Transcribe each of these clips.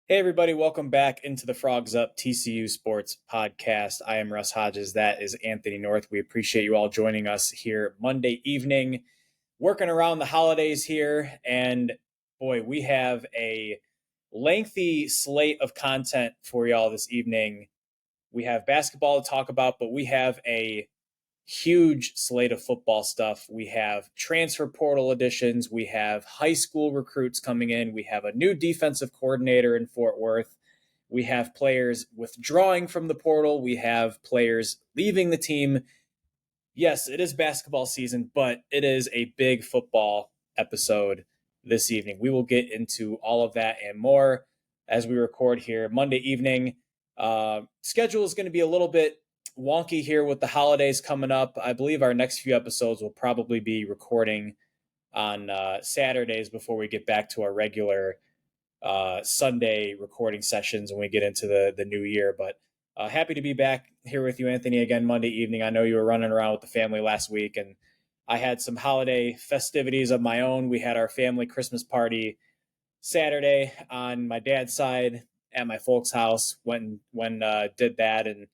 Hey, everybody, welcome back into the Frogs Up TCU Sports Podcast. I am Russ Hodges. That is Anthony North. We appreciate you all joining us here Monday evening, working around the holidays here. And boy, we have a lengthy slate of content for y'all this evening. We have basketball to talk about, but we have a huge slate of football stuff. We have transfer portal additions. We have high school recruits coming in. We have a new defensive coordinator in Fort Worth. We have players withdrawing from the portal. We have players leaving the team. Yes, it is basketball season, but it is a big football episode this evening. We will get into all of that and more as we record here Monday evening. Schedule is going to be a little bit wonky here with the holidays coming up. I believe our next few episodes will probably be recording on Saturdays before we get back to our regular Sunday recording sessions when we get into the new year. But happy to be back here with you, Anthony, again Monday evening. I know you were running around with the family last week, and I had some holiday festivities of my own. We had our family Christmas party Saturday on my dad's side at my folks' house. Went and did that and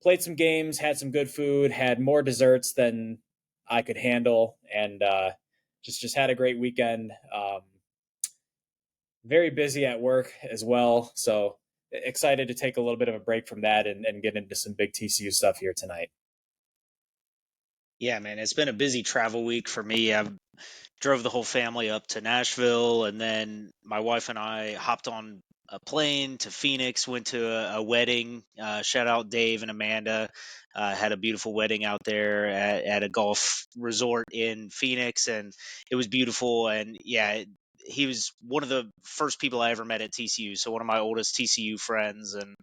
played some games, had some good food, had more desserts than I could handle, and just had a great weekend. Very busy at work as well, so excited to take a little bit of a break from that and get into some big TCU stuff here tonight. Yeah, man, it's been a busy travel week for me. I drove the whole family up to Nashville, and then my wife and I hopped on a plane to Phoenix, went to a wedding. Shout out Dave and Amanda. Had a beautiful wedding out there at a golf resort in Phoenix, and it was beautiful. And yeah, he was one of the first people I ever met at TCU, so one of my oldest TCU friends, and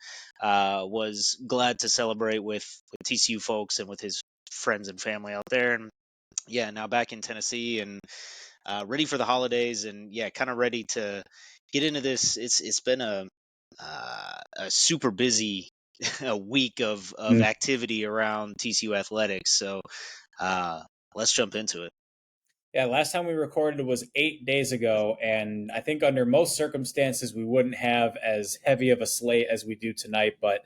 was glad to celebrate with TCU folks and with his friends and family out there. And yeah, now back in Tennessee and ready for the holidays, and yeah, kind of ready to get into this. It's been a super busy a week of activity around TCU athletics. So let's jump into it. Yeah, last time we recorded was 8 days ago, and I think under most circumstances we wouldn't have as heavy of a slate as we do tonight, but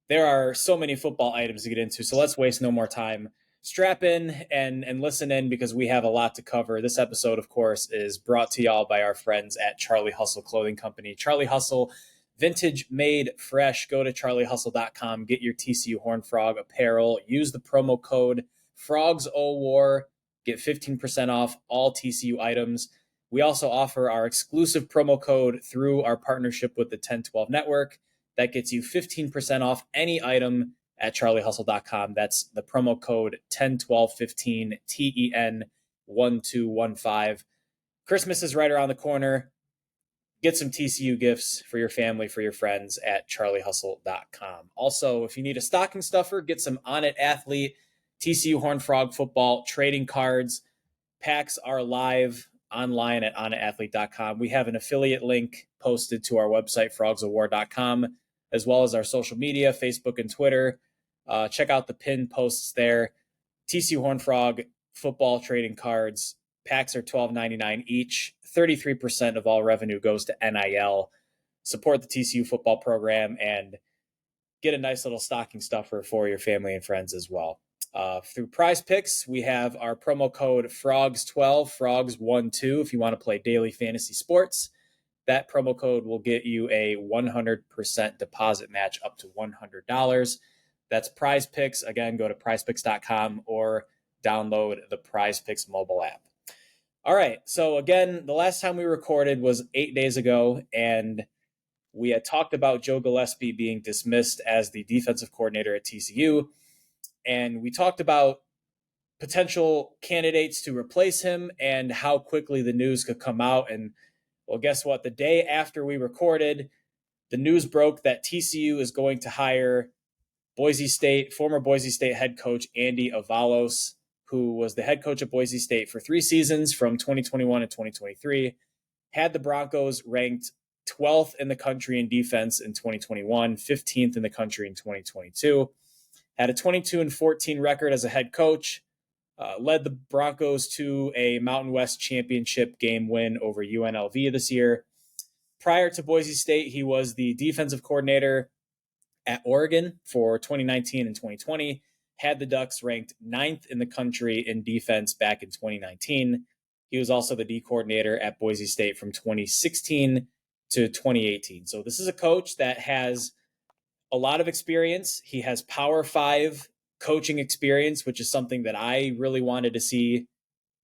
there are so many football items to get into, so let's waste no more time. Strap in and listen in because we have a lot to cover. This episode, of course, is brought to y'all by our friends at Charlie Hustle Clothing Company. Charlie Hustle, vintage made fresh. Go to charliehustle.com, get your TCU Horned Frog apparel. Use the promo code FROGSOWAR, get 15% off all TCU items. We also offer our exclusive promo code through our partnership with the 1012 Network. That gets you 15% off any item at charliehustle.com. That's the promo code 101215 TEN1215. Christmas is right around the corner. Get some TCU gifts for your family, for your friends at charliehustle.com. Also, if you need a stocking stuffer, get some On It Athlete, TCU Horned Frog football trading cards. Packs are live online at onatathlete.com. We have an affiliate link posted to our website, frogsofwar.com, as well as our social media, Facebook and Twitter. Check out the pinned posts there. TCU Horned Frog football trading cards. Packs are $12.99 each. 33% of all revenue goes to NIL. Support the TCU football program and get a nice little stocking stuffer for your family and friends as well. Through Prize Picks, we have our promo code FROGS12, FROGS12, if you want to play daily fantasy sports. That promo code will get you a 100% deposit match up to $100. That's Prize Picks. Again, go to prizepicks.com or download the Prize Picks mobile app. All right, so again, the last time we recorded was 8 days ago, and we had talked about Joe Gillespie being dismissed as the defensive coordinator at TCU. And we talked about potential candidates to replace him and how quickly the news could come out. And well, guess what? The day after we recorded, the news broke that TCU is going to hire former Boise State head coach Andy Avalos, who was the head coach at Boise State for 3 seasons from 2021 to 2023, had the Broncos ranked 12th in the country in defense in 2021, 15th in the country in 2022. Had a 22-14 record as a head coach, led the Broncos to a Mountain West championship game win over UNLV this year. prior to Boise State, he was the defensive coordinator at Oregon for 2019 and 2020, had the Ducks ranked 9th in the country in defense back in 2019. He was also the D coordinator at Boise State from 2016 to 2018. So this is a coach that has a lot of experience. He has Power 5 coaching experience, which is something that I really wanted to see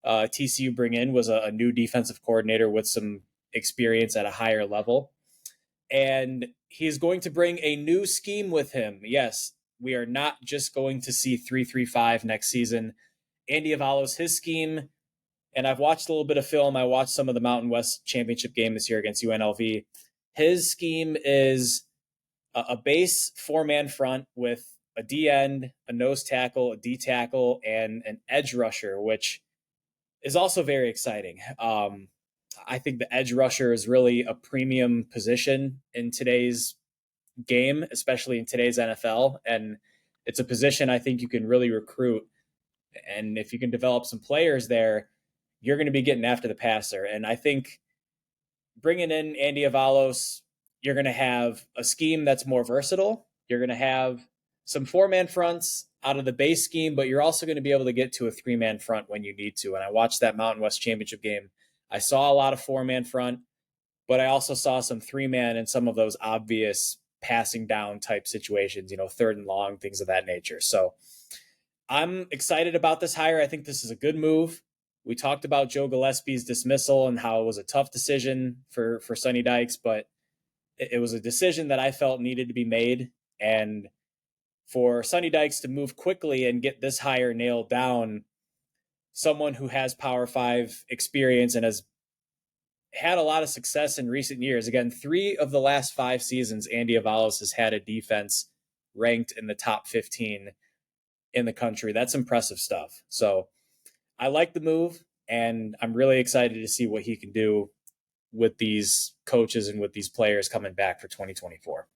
TCU bring in, was a new defensive coordinator with some experience at a higher level. And he's going to bring a new scheme with him. Yes, we are not just going to see 3-3-5 next season. Andy Avalos, his scheme, and I've watched a little bit of film. I watched some of the Mountain West Championship game this year against UNLV. His scheme is a base 4-man front with a D end, a nose tackle, a D tackle, and an edge rusher, which is also very exciting. I think the edge rusher is really a premium position in today's game, especially in today's NFL. And it's a position I think you can really recruit. And if you can develop some players there, you're going to be getting after the passer. And I think bringing in Andy Avalos, you're going to have a scheme that's more versatile. You're going to have some 4-man fronts out of the base scheme, but you're also going to be able to get to a 3-man front when you need to. And I watched that Mountain West Championship game. I saw a lot of 4-man front, but I also saw some 3-man and some of those obvious passing down type situations, 3rd and long, things of that nature. So I'm excited about this hire. I think this is a good move. We talked about Joe Gillespie's dismissal and how it was a tough decision for Sonny Dykes, but it was a decision that I felt needed to be made. And for Sonny Dykes to move quickly and get this hire nailed down, someone who has Power 5 experience and has had a lot of success in recent years. Again, 3 of the last 5 seasons, Andy Avalos has had a defense ranked in the top 15 in the country. That's impressive stuff. So I like the move, and I'm really excited to see what he can do with these coaches and with these players coming back for 2024.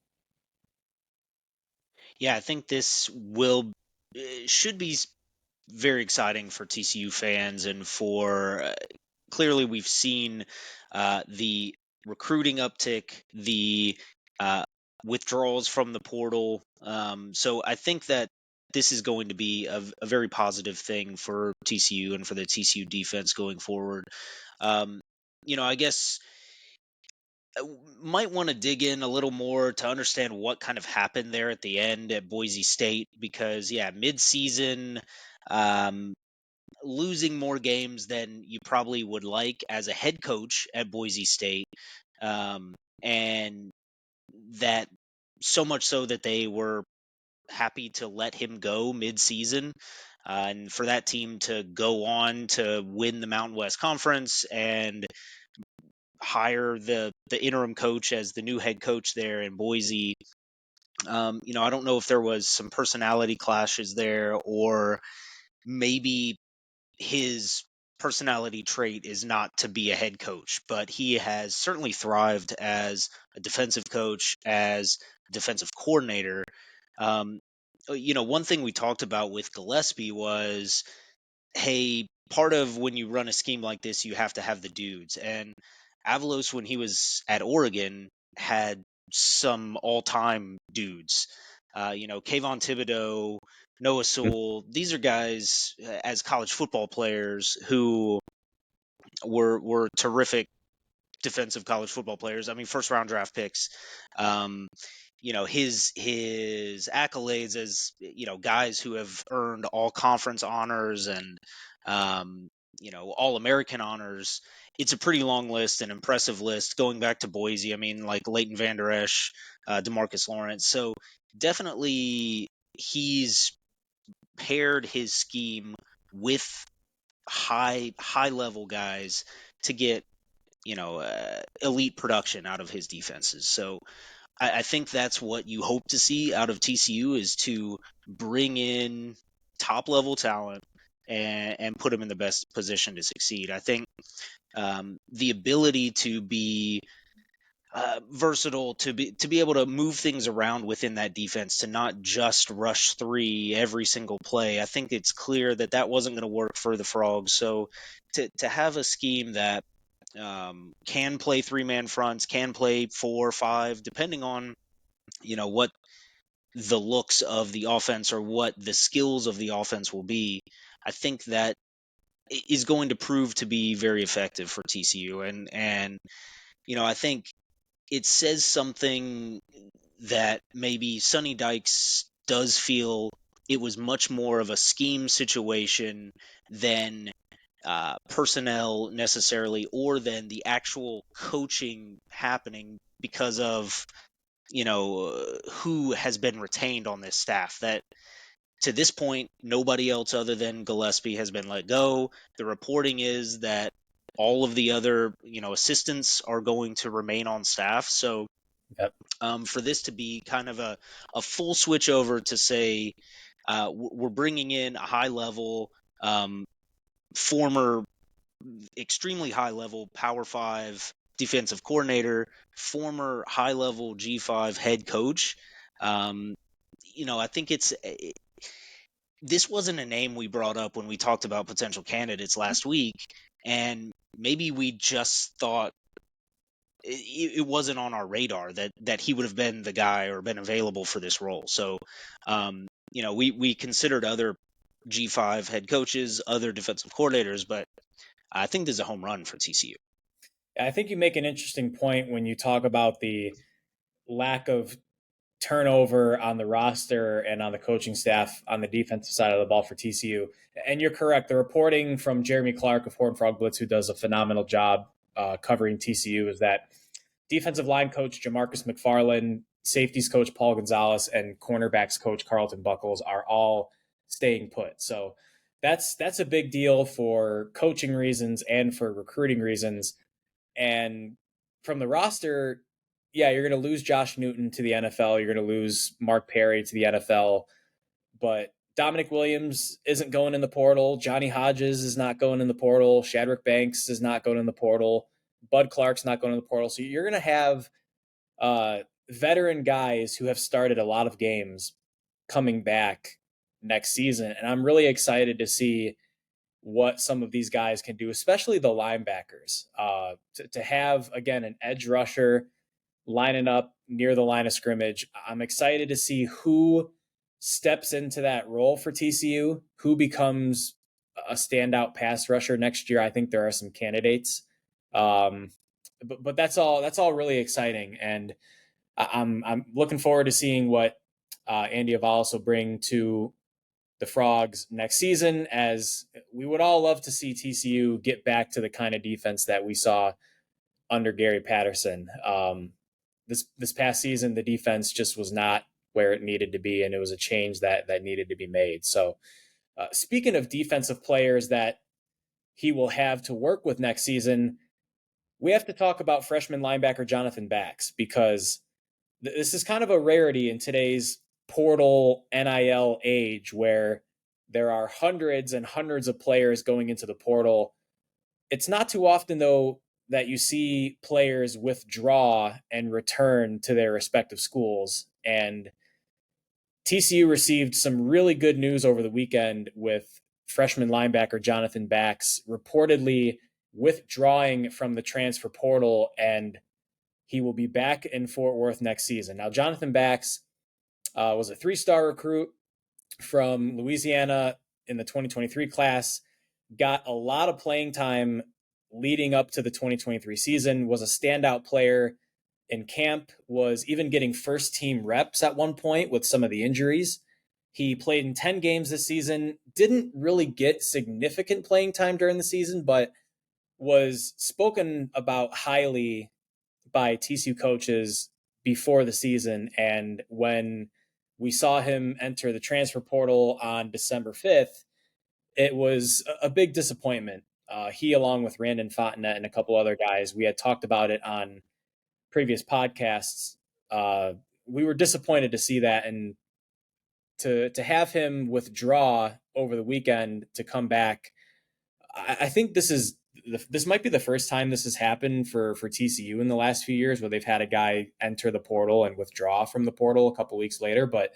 Yeah, I think this should be very exciting for TCU fans, and for clearly we've seen the recruiting uptick, the withdrawals from the portal. So I think that this is going to be a very positive thing for TCU and for the TCU defense going forward. I guess might want to dig in a little more to understand what kind of happened there at the end at Boise State, because mid-season, losing more games than you probably would like as a head coach at Boise State, and that so much so that they were happy to let him go mid-season, and for that team to go on to win the Mountain West Conference and hire the interim coach as the new head coach there in Boise. I don't know if there was some personality clashes there, or maybe his personality trait is not to be a head coach, but he has certainly thrived as a defensive coach, as a defensive coordinator. One thing we talked about with Gillespie was, hey, part of when you run a scheme like this, you have to have the dudes. And Avalos, when he was at Oregon, had some all-time dudes. Kayvon Thibodeau, Noah Sewell. These are guys as college football players who were terrific defensive college football players. I mean, first round draft picks. His accolades as guys who have earned all conference honors and all American honors. It's a pretty long list, an impressive list going back to Boise. I mean, like Leighton Vander Esch, DeMarcus Lawrence. So definitely he's paired his scheme with high level guys to get elite production out of his defenses. So I think that's what you hope to see out of TCU, is to bring in top level talent and put them in the best position to succeed. I think the ability to be versatile, to be able to move things around within that defense, to not just rush 3 every single play. I think it's clear that wasn't going to work for the Frogs. So to have a scheme that can play 3-man fronts, can play 4 or 5, depending on what the looks of the offense or what the skills of the offense will be. I think that is going to prove to be very effective for TCU, and I think it says something that maybe Sonny Dykes does feel it was much more of a scheme situation than personnel necessarily, or than the actual coaching happening because of who has been retained on this staff. That to this point, nobody else other than Gillespie has been let go. The reporting is that all of the other assistants are going to remain on staff. So Yep. for this to be kind of a full switch over to say we're bringing in a high level former extremely high level Power 5 defensive coordinator, former high level G5 head coach. I think this wasn't a name we brought up when we talked about potential candidates last week, and maybe we just thought it wasn't on our radar that he would have been the guy or been available for this role. So, we considered other G5 head coaches, other defensive coordinators, but I think this is a home run for TCU. I think you make an interesting point when you talk about the lack of turnover on the roster and on the coaching staff on the defensive side of the ball for TCU. And you're correct. The reporting from Jeremy Clark of Horned Frog Blitz, who does a phenomenal job covering TCU, is that defensive line coach Jamarcus McFarland, safeties coach Paul Gonzalez, and cornerbacks coach Carlton Buckles are all staying put. So that's a big deal for coaching reasons and for recruiting reasons. And from the roster, yeah, you're going to lose Josh Newton to the NFL. You're going to lose Mark Perry to the NFL. But Dominic Williams isn't going in the portal. Johnny Hodges is not going in the portal. Shadrack Banks is not going in the portal. Bud Clark's not going in the portal. So you're going to have veteran guys who have started a lot of games coming back next season. And I'm really excited to see what some of these guys can do, especially the linebackers. To have, again, an edge rusher lining up near the line of scrimmage. I'm excited to see who steps into that role for TCU, who becomes a standout pass rusher next year. I think there are some candidates. But that's all really exciting. And I'm looking forward to seeing what Andy Avalos will bring to the Frogs next season, as we would all love to see TCU get back to the kind of defense that we saw under Gary Patterson. This past season, the defense just was not where it needed to be, and it was a change that needed to be made. So, speaking of defensive players that he will have to work with next season, we have to talk about freshman linebacker Jonathan Bax, because this is kind of a rarity in today's portal NIL age, where there are hundreds and hundreds of players going into the portal. It's not too often, though, that you see players withdraw and return to their respective schools. And TCU received some really good news over the weekend with freshman linebacker Jonathan Bax reportedly withdrawing from the transfer portal, and he will be back in Fort Worth next season. Now, Jonathan Bax was a 3-star recruit from Louisiana in the 2023 class, got a lot of playing time leading up to the 2023 season, was a standout player in camp, was even getting first team reps at one point with some of the injuries. He played in 10 games this season, didn't really get significant playing time during the season, but was spoken about highly by TCU coaches before the season. And when we saw him enter the transfer portal on December 5th, it was a big disappointment. He, along with Randon Fontenette and a couple other guys, we had talked about it on previous podcasts. We were disappointed to see that, and to have him withdraw over the weekend to come back. I think this might be the first time this has happened for TCU in the last few years, where they've had a guy enter the portal and withdraw from the portal a couple weeks later. But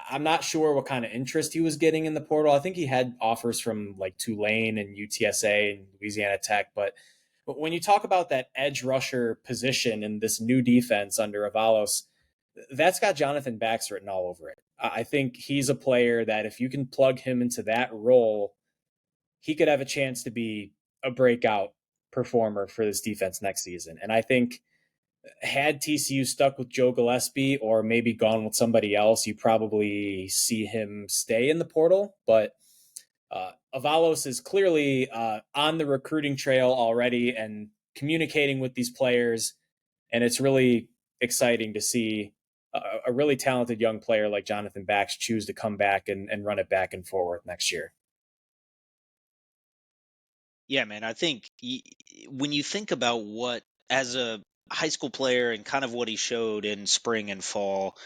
I'm not sure what kind of interest he was getting in the portal. I think he had offers from like Tulane and UTSA and Louisiana Tech, but when you talk about that edge rusher position in this new defense under Avalos, that's got Jonathan Bax written all over it. I think he's a player that if you can plug him into that role, he could have a chance to be a breakout performer for this defense next season. And I think had TCU stuck with Joe Gillespie or maybe gone with somebody else, you probably see him stay in the portal. But Avalos is clearly on the recruiting trail already and communicating with these players. And it's really exciting to see a really talented young player like Jonathan Bax choose to come back and run it back and forward next year. Yeah, man. I think when you think about what, as a high school player and kind of what he showed in spring and fall,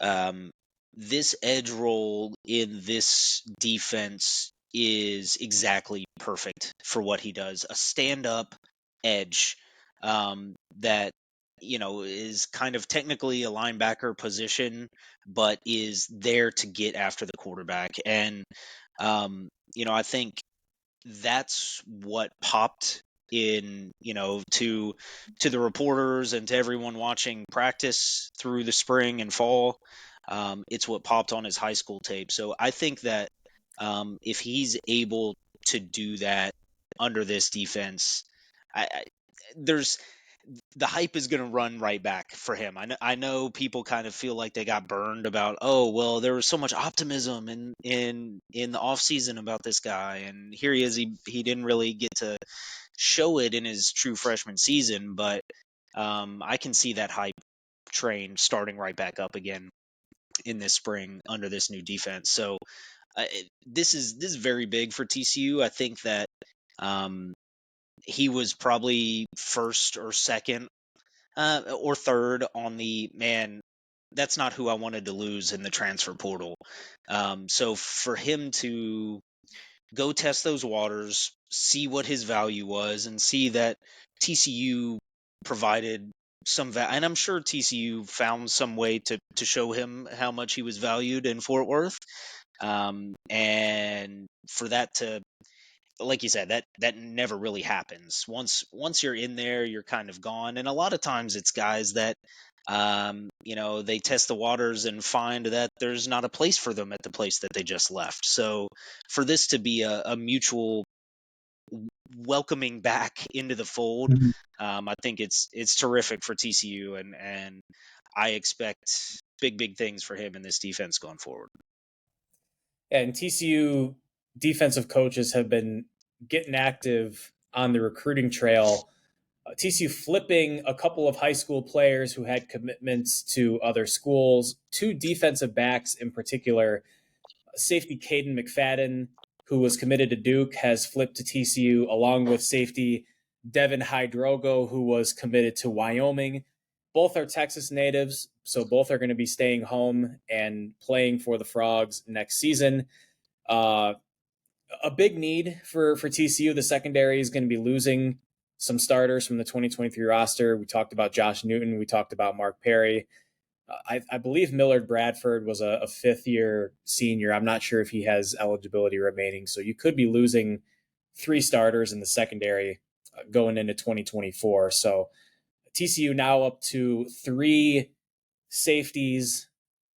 um, this edge role in this defense is exactly perfect for what he does. A stand up edge that, is kind of technically a linebacker position, but is there to get after the quarterback. And, I think that's what popped in, to the reporters and to everyone watching practice through the spring and fall. It's what popped on his high school tape. So I think that if he's able to do that under this defense, there's the hype is going to run right back for him. I know people kind of feel like they got burned about, oh, well, there was so much optimism in the offseason about this guy, and here he is. He didn't really get to show it in his true freshman season, but I can see that hype train starting right back up again in this spring under this new defense. So this is very big for TCU. I think that um, he was probably first or second or third on the man. That's not who I wanted to lose in the transfer portal. So for him to go test those waters, see what his value was, and see that TCU provided some and I'm sure TCU found some way to show him how much he was valued in Fort Worth. And for that to, like you said, that never really happens. Once you're in there, you're kind of gone. And a lot of times it's guys that they test the waters and find that there's not a place for them at the place that they just left. So for this to be a mutual welcoming back into the fold, Mhm. I think it's terrific for TCU, and I expect big things for him in this defense going forward. And TCU defensive coaches have been getting active on the recruiting trail. TCU flipping a couple of high school players who had commitments to other schools, two defensive backs in particular. Safety Caden McFadden, who was committed to Duke, has flipped to TCU, along with safety Devin Hydrogo, who was committed to Wyoming. Both are Texas natives, so both are going to be staying home and playing for the Frogs next season. Uh, a big need for TCU. The secondary is going to be losing some starters from the 2023 roster. We talked about Josh Newton. We talked about Mark Perry. I believe Millard Bradford was a fifth year senior. I'm not sure if he has eligibility remaining. So you could be losing three starters in the secondary going into 2024. So TCU now up to three safeties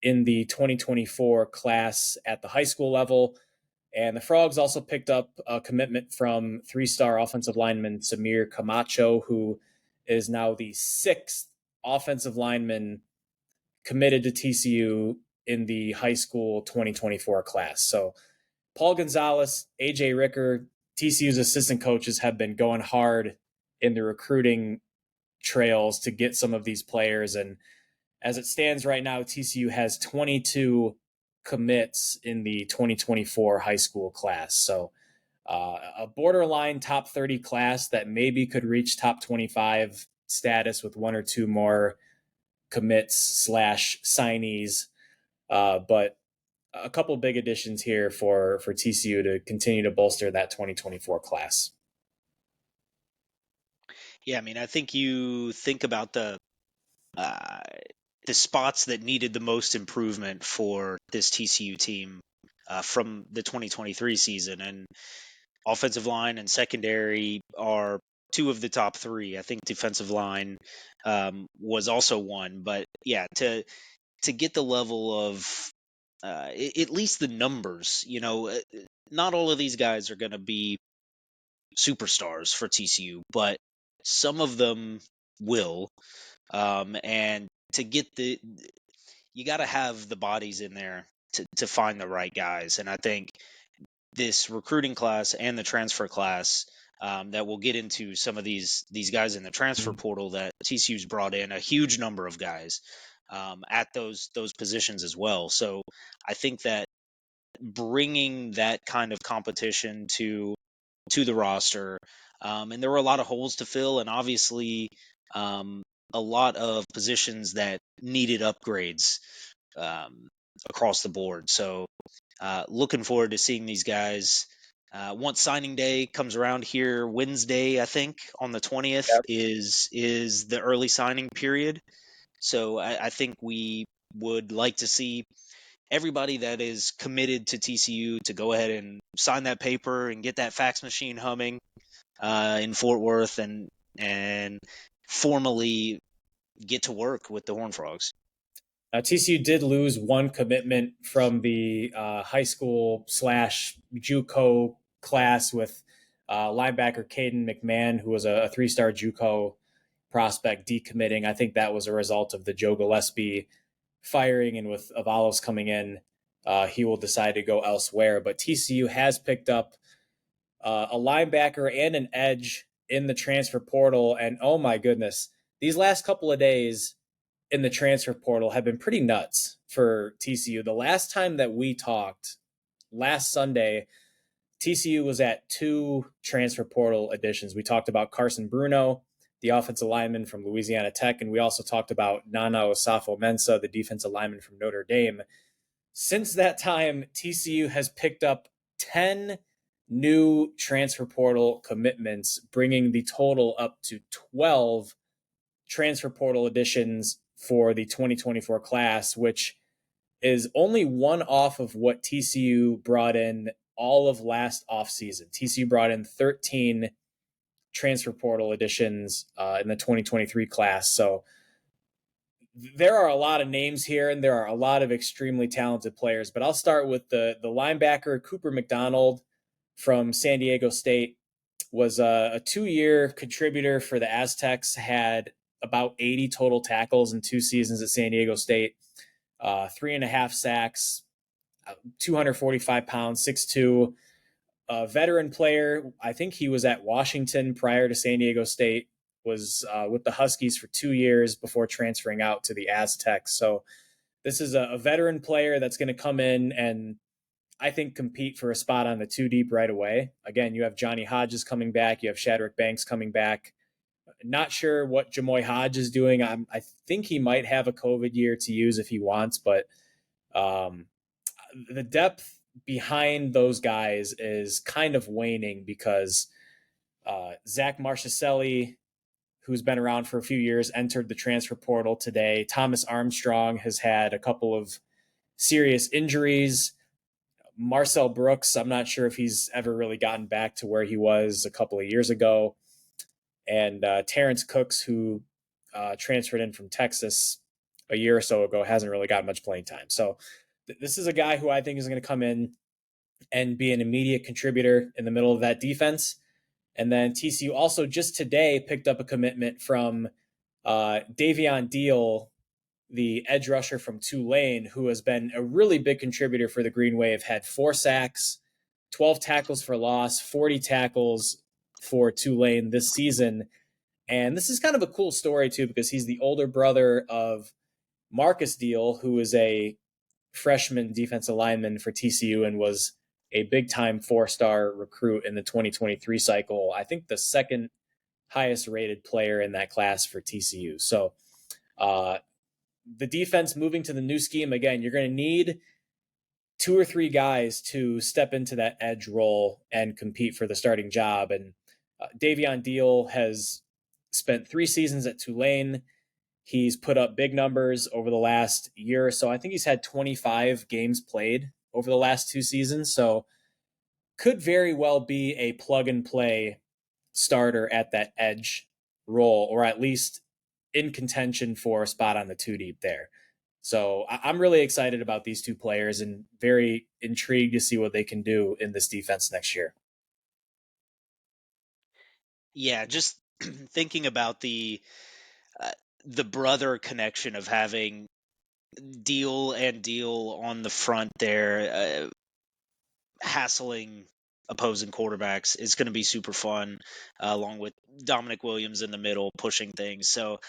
in the 2024 class at the high school level. And the Frogs also picked up a commitment from three-star offensive lineman Samir Camacho, who is now the sixth offensive lineman committed to TCU in the high school 2024 class. So Paul Gonzalez, AJ Ricker, TCU's assistant coaches have been going hard in the recruiting trails to get some of these players. And as it stands right now, TCU has 22 commits in the 2024 high school class. So a borderline top 30 class that maybe could reach top 25 status with one or two more commits slash signees. But a couple big additions here for TCU to continue to bolster that 2024 class. Yeah, I mean, I think you think about the uh, the spots that needed the most improvement for this TCU team from the 2023 season. And offensive line and secondary are two of the top three. I think defensive line was also one. But yeah, to get the level of at least the numbers, not all of these guys are going to be superstars for TCU, but some of them will. And to get you got to have the bodies in there to find the right guys. And I think this recruiting class and the transfer class that we'll get into some of these guys in the transfer portal that TCU's brought in a huge number of guys at those positions as well. So I think that bringing that kind of competition to the roster, and there were a lot of holes to fill, and obviously a lot of positions that needed upgrades across the board. So looking forward to seeing these guys. Once signing day comes around here, Wednesday, I think on the 20th Yep. is the early signing period. So I think we would like to see everybody that is committed to TCU to go ahead and sign that paper and get that fax machine humming in Fort Worth and formally get to work with the Horned Frogs. TCU did lose one commitment from the high school / JUCO class with linebacker Caden McMahon, who was a 3-star JUCO prospect, decommitting. I think that was a result of the Joe Gillespie firing, and with Avalos coming in, he will decide to go elsewhere. But TCU has picked up a linebacker and an edge in the transfer portal, and oh my goodness, these last couple of days in the transfer portal have been pretty nuts for TCU. The last time that we talked, last Sunday, TCU was at 2 transfer portal additions. We talked about Carson Bruno, the offensive lineman from Louisiana Tech, and we also talked about Nana Osafo-Mensah, the defensive lineman from Notre Dame. Since that time, TCU has picked up 10 new transfer portal commitments, bringing the total up to 12 transfer portal additions for the 2024 class, which is only one off of what TCU brought in all of last offseason. TCU brought in 13 transfer portal additions in the 2023 class. So there are a lot of names here, and there are a lot of extremely talented players. But I'll start with the linebacker, Cooper McDonald from San Diego State. Was a 2-year contributor for the Aztecs, had about 80 total tackles in 2 seasons at San Diego State, 3.5 sacks, 245 pounds, 6'2", a veteran player. I think he was at Washington prior to San Diego State, was with the Huskies for 2 years before transferring out to the Aztecs. So this is a veteran player that's going to come in and I think compete for a spot on the 2 deep right away. Again, you have Johnny Hodges coming back. You have Shadrack Banks coming back. Not sure what Jamoy Hodge is doing. I think he might have a COVID year to use if he wants, but the depth behind those guys is kind of waning because Zach Marchescelli, who's been around for a few years, entered the transfer portal today. Thomas Armstrong has had a couple of serious injuries. Marcel Brooks, I'm not sure if he's ever really gotten back to where he was a couple of years ago. And Terrence Cooks, who transferred in from Texas a year or so ago, hasn't really got much playing time. So this is a guy who I think is going to come in and be an immediate contributor in the middle of that defense. And then TCU also just today picked up a commitment from Davion Deal, the edge rusher from Tulane, who has been a really big contributor for the Green Wave, had 4 sacks, 12 tackles for loss, 40 tackles for Tulane this season. And this is kind of a cool story, too, because he's the older brother of Marcus Deal, who is a freshman defensive lineman for TCU and was a big-time 4-star recruit in the 2023 cycle. I think the second highest rated player in that class for TCU. So the defense moving to the new scheme, again, you're going to need 2 or 3 guys to step into that edge role and compete for the starting job. And Davion Deal has spent 3 seasons at Tulane. He's put up big numbers over the last year or so. I think he's had 25 games played over the last 2 seasons. So could very well be a plug and play starter at that edge role, or at least in contention for a spot on the two deep there. So I'm really excited about these two players and very intrigued to see what they can do in this defense next year. Yeah, just thinking about uh, the brother connection of having Deal on the front there, hassling opposing quarterbacks is going to be super fun, along with Dominic Williams in the middle pushing things. So,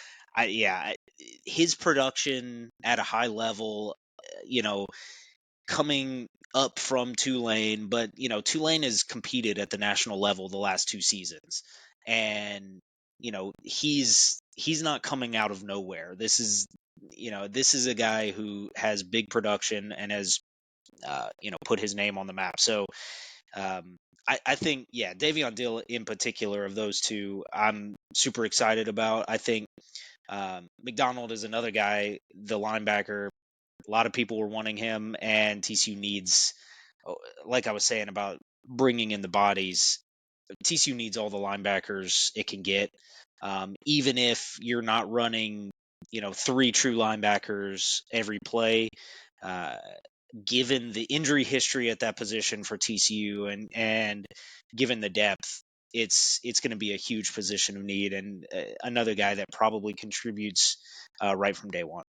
his production at a high level, you know, coming up from Tulane, but Tulane has competed at the national level the last 2 seasons, and he's not coming out of nowhere. This is a guy who has big production and has put his name on the map. So I think, yeah, Davion Dill in particular, of those two, I'm super excited about. I think McDonald is another guy, the linebacker. A lot of people were wanting him, and TCU needs, like I was saying about bringing in the bodies, TCU needs all the linebackers it can get. Even if you're not running, three true linebackers every play, uh, given the injury history at that position for TCU and given the depth, it's going to be a huge position of need, and another guy that probably contributes right from day one.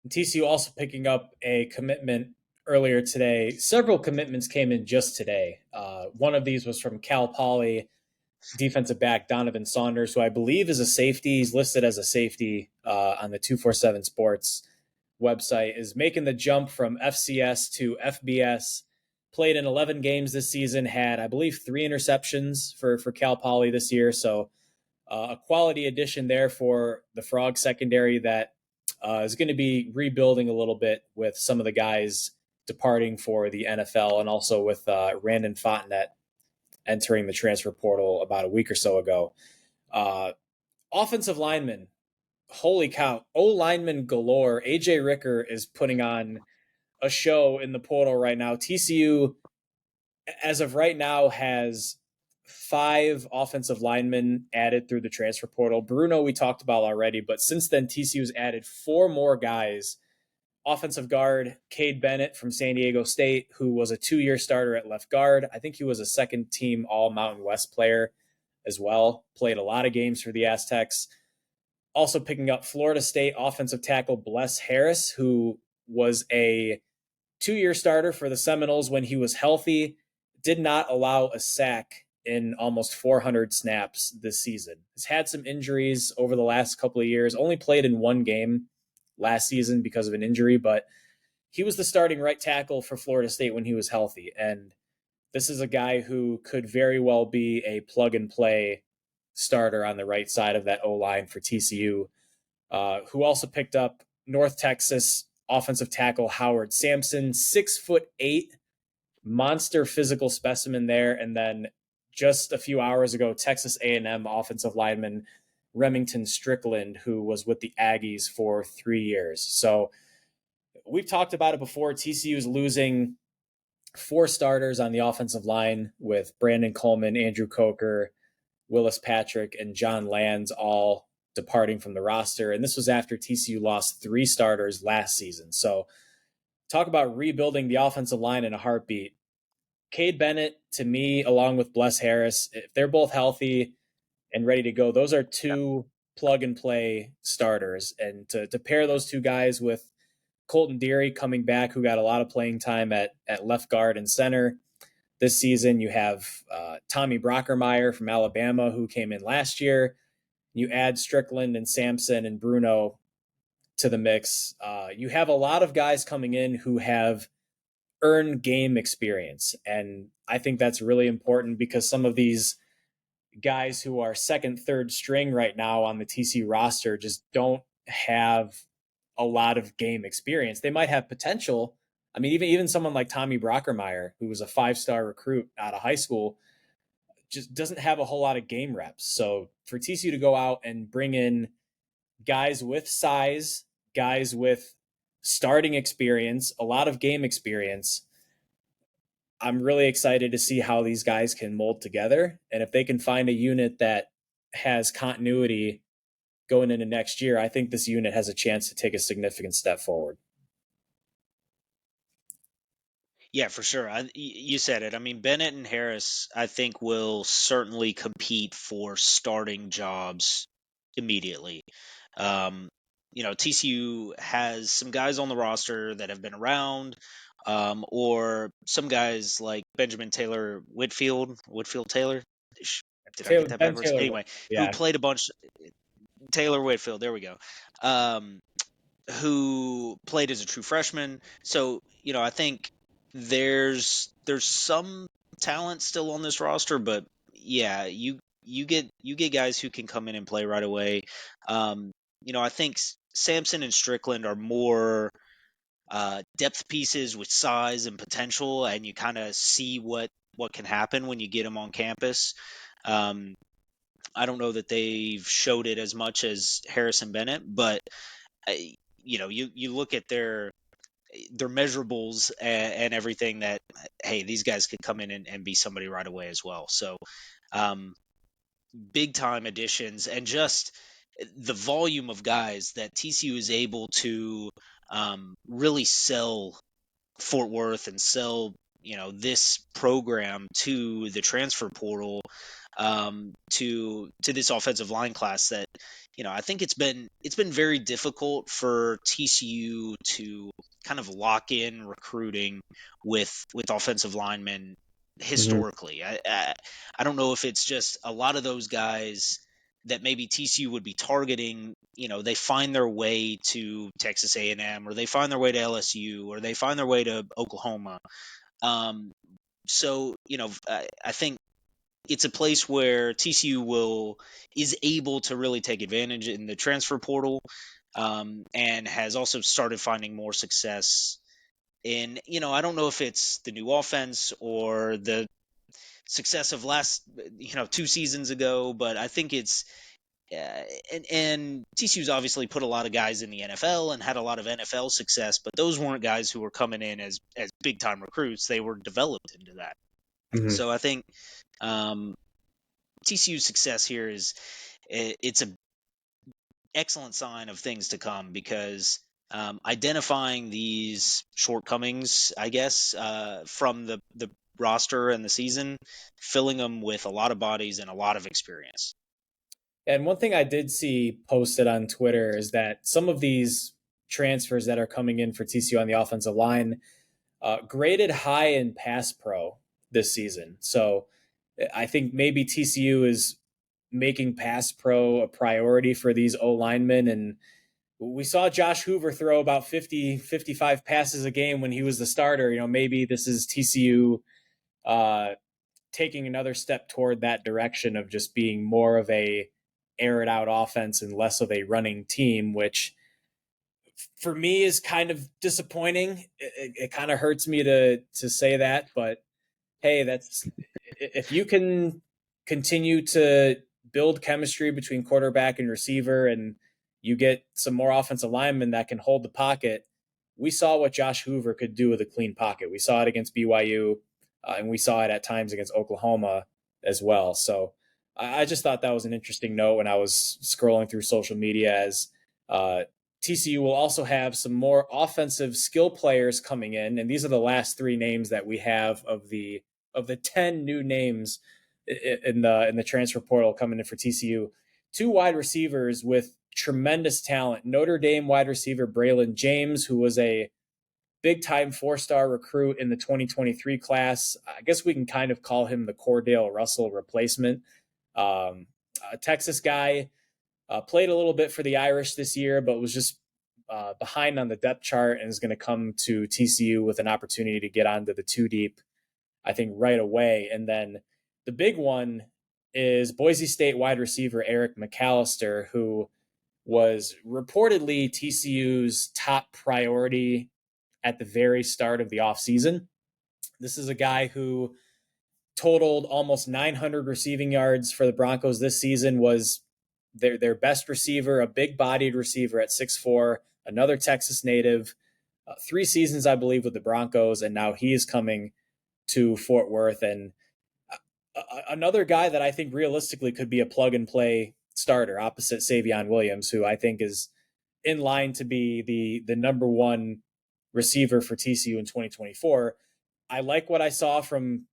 TCU also picking up a commitment earlier today. Several commitments came in just today. One of these was from Cal Poly defensive back Donovan Saunders, who I believe is a safety. He's listed as a safety on the 247 Sports website, is making the jump from FCS to FBS. Played in 11 games this season, had, I believe, 3 interceptions for Cal Poly this year. So a quality addition there for the Frog secondary that is going to be rebuilding a little bit with some of the guys departing for the NFL, and also with Randon Fontenette entering the transfer portal about a week or so ago. Uh, Offensive linemen, holy cow, lineman galore. AJ Ricker is putting on a show in the portal right now. TCU, as of right now, has 5 offensive linemen added through the transfer portal. Bruno, we talked about already, but since then, TCU's added 4 more guys. Offensive guard, Cade Bennett from San Diego State, who was a 2-year starter at left guard. I think he was a second team All Mountain West player as well. Played a lot of games for the Aztecs. Also picking up Florida State offensive tackle Bless Harris, who was a 2-year starter for the Seminoles when he was healthy, did not allow a sack in almost 400 snaps this season. Has had some injuries over the last couple of years, only played in 1 game last season because of an injury, but he was the starting right tackle for Florida State when he was healthy. And this is a guy who could very well be a plug and play starter on the right side of that O line for TCU, who also picked up North Texas offensive tackle Howard Sampson, 6'8", monster physical specimen there. And then just a few hours ago, Texas A&M offensive lineman Remington Strickland, who was with the Aggies for 3 years. So we've talked about it before. TCU is losing 4 starters on the offensive line, with Brandon Coleman, Andrew Coker, Willis Patrick, and John Lands all departing from the roster. And this was after TCU lost 3 starters last season. So talk about rebuilding the offensive line in a heartbeat. Cade Bennett, to me, along with Bless Harris, if they're both healthy and ready to go, those are 2 plug and play starters. And to pair those 2 guys with Colton Deary coming back, who got a lot of playing time at left guard and center this season. You have Tommy Brockermeyer from Alabama, who came in last year. You add Strickland and Sampson and Bruno to the mix. You have a lot of guys coming in who have earned game experience. And I think that's really important, because some of these guys who are second, third string right now on the TC roster just don't have a lot of game experience. They might have potential. I mean, even someone like Tommy Brockermeyer, who was a 5-star recruit out of high school, just doesn't have a whole lot of game reps. So for TCU to go out and bring in guys with size, guys with starting experience, a lot of game experience. I'm really excited to see how these guys can mold together. And if they can find a unit that has continuity going into next year, I think this unit has a chance to take a significant step forward. Yeah, for sure. You said it. I mean, Bennett and Harris, I think, will certainly compete for starting jobs immediately. Um, TCU has some guys on the roster that have been around, or some guys like Benjamin Taylor Whitfield Taylor. Did I get that Ben backwards? Taylor, Anyway, who yeah. played a bunch. Taylor Whitfield. There we go. Um, who played as a true freshman. So, I think there's some talent still on this roster, but yeah, you get guys who can come in and play right away. Um, I think Sampson and Strickland are more depth pieces with size and potential, and you kind of see what can happen when you get them on campus. Um, I don't know that they've showed it as much as Harrison Bennett, but you look at their measurables and everything that, hey, these guys could come in and be somebody right away as well. So, um, big time additions, and just the volume of guys that TCU is able to really sell Fort Worth and sell this program to the transfer portal, to this offensive line class that I think it's been very difficult for TCU to kind of lock in recruiting with offensive linemen Mm-hmm. historically. I don't know if it's just a lot of those guys that maybe TCU would be targeting, they find their way to Texas A&M, or they find their way to LSU, or they find their way to Oklahoma. So, I think it's a place where TCU is able to really take advantage in the transfer portal, and has also started finding more success in, I don't know if it's the new offense or the success of last, 2 seasons ago, but I think it's and TCU's obviously put a lot of guys in the NFL and had a lot of NFL success, but those weren't guys who were coming in as big time recruits. They were developed into that. Mm-hmm. So I think TCU's success here it's an excellent sign of things to come, because identifying these shortcomings, I guess, from the roster and the season, filling them with a lot of bodies and a lot of experience. And one thing I did see posted on Twitter is that some of these transfers that are coming in for TCU on the offensive line graded high in pass pro this season. So I think maybe TCU is making pass pro a priority for these O linemen. And we saw Josh Hoover throw about 50, 55 passes a game when he was the starter. Maybe this is TCU uh, taking another step toward that direction of just being more of a air it out offense and less of a running team, which for me is kind of disappointing. It kind of hurts me to say that, but hey, that's if you can continue to build chemistry between quarterback and receiver, and you get some more offensive linemen that can hold the pocket. We saw what Josh Hoover could do with a clean pocket. We saw it against BYU, and we saw it at times against Oklahoma as well. So I just thought that was an interesting note when I was scrolling through social media, as uh, TCU will also have some more offensive skill players coming in, and these are the last three names that we have of the 10 new names in the transfer portal coming in for TCU. Two wide receivers with tremendous talent. Notre Dame wide receiver Braylon James, who was a big time 4-star recruit in the 2023 class. I guess we can kind of call him the Cordell Russell replacement. A Texas guy, played a little bit for the Irish this year, but was just behind on the depth chart, and is going to come to TCU with an opportunity to get onto the two deep, I think, right away. And then the big one is Boise State wide receiver Eric McAllister, who was reportedly TCU's top priority at the very start of the offseason. This is a guy who totaled almost 900 receiving yards for the Broncos this season, was their best receiver, a big-bodied receiver at 6'4", another Texas native, 3 seasons, I believe, with the Broncos, and now he is coming to Fort Worth. And another guy that I think realistically could be a plug-and-play starter opposite Savion Williams, who I think is in line to be the number one receiver for TCU in 2024. I like what I saw from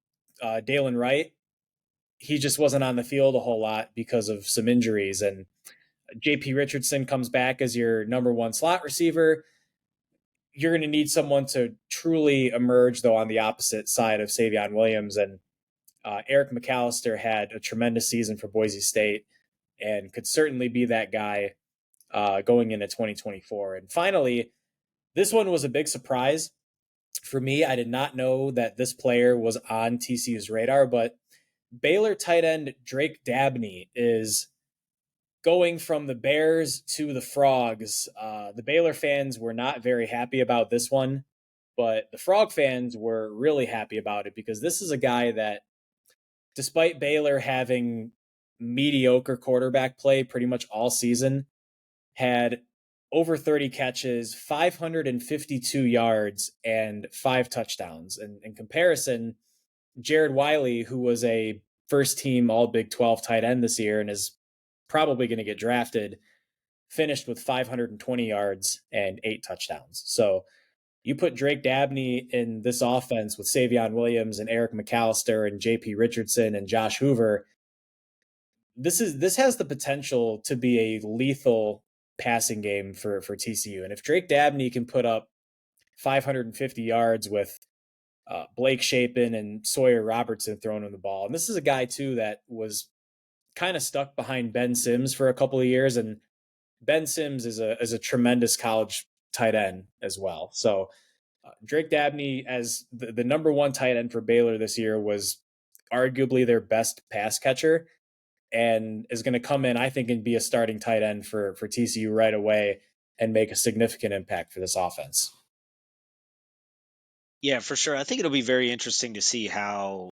Dalen Wright. He just wasn't on the field a whole lot because of some injuries. And JP Richardson comes back as your number one slot receiver. You're going to need someone to truly emerge, though, on the opposite side of Savion Williams. And Eric McAllister had a tremendous season for Boise State and could certainly be that guy going into 2024. And finally, this one was a big surprise for me. I did not know that this player was on TCU's radar, but Baylor tight end Drake Dabney is going from the Bears to the Frogs. The Baylor fans were not very happy about this one, but the Frog fans were really happy about it because this is a guy that, despite Baylor having mediocre quarterback play pretty much all season, had over 30 catches, 552 yards, and 5 touchdowns. And in comparison, Jared Wiley, who was a first team All Big 12 tight end this year and is probably going to get drafted, finished with 520 yards and 8 touchdowns. So you put Drake Dabney in this offense with Savion Williams and Eric McAllister and JP Richardson and Josh Hoover. This has the potential to be a lethal passing game for TCU. And if Drake Dabney can put up 550 yards with Blake Shapen and Sawyer Robertson throwing him the ball, and this is a guy too that was kind of stuck behind Ben Sims for a couple of years, and Ben Sims is a tremendous college tight end as well. So Drake Dabney as the number one tight end for Baylor this year was arguably their best pass catcher, and is going to come in, I think, and be a starting tight end for TCU right away and make a significant impact for this offense. Yeah, for sure. I think it'll be very interesting to see how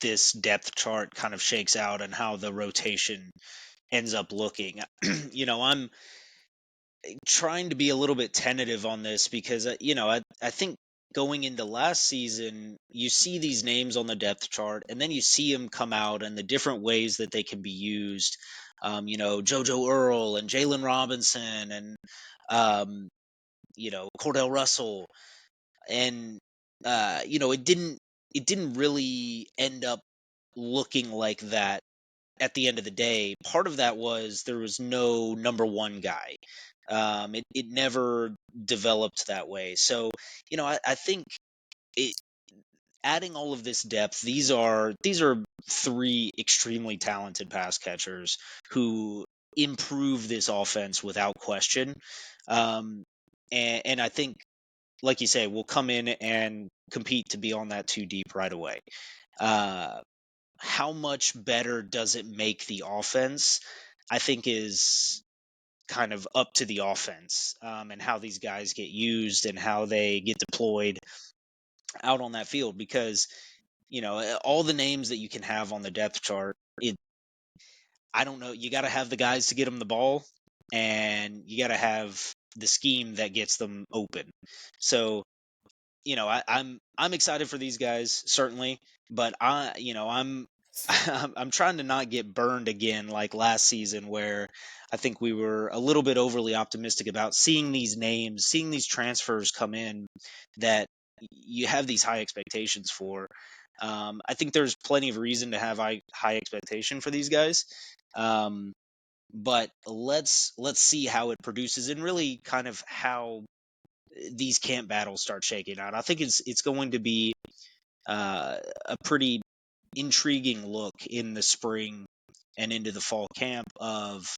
this depth chart kind of shakes out and how the rotation ends up looking. I'm trying to be a little bit tentative on this because, I think going into last season, you see these names on the depth chart and then you see them come out and the different ways that they can be used. JoJo Earl and Jalen Robinson and, Cordell Russell. And, it didn't really end up looking like that at the end of the day. Part of that was there was no number one guy. It never developed that way. So, I think it, adding all of this depth, these are 3 extremely talented pass catchers who improve this offense without question. And I think, like you say, will come in and compete to be on that 2 deep right away. How much better does it make the offense? I think is kind of up to the offense, and how these guys get used and how they get deployed out on that field. Because all the names that you can have on the depth chart, I don't know. You got to have the guys to get them the ball, and you got to have the scheme that gets them open. So I'm excited for these guys, certainly, but I'm I'm trying to not get burned again like last season, where I think we were a little bit overly optimistic about seeing these names, seeing these transfers come in that you have these high expectations for. I think there's plenty of reason to have high expectation for these guys. But let's see how it produces and really kind of how these camp battles start shaking out. I think it's going to be a pretty intriguing look in the spring and into the fall camp of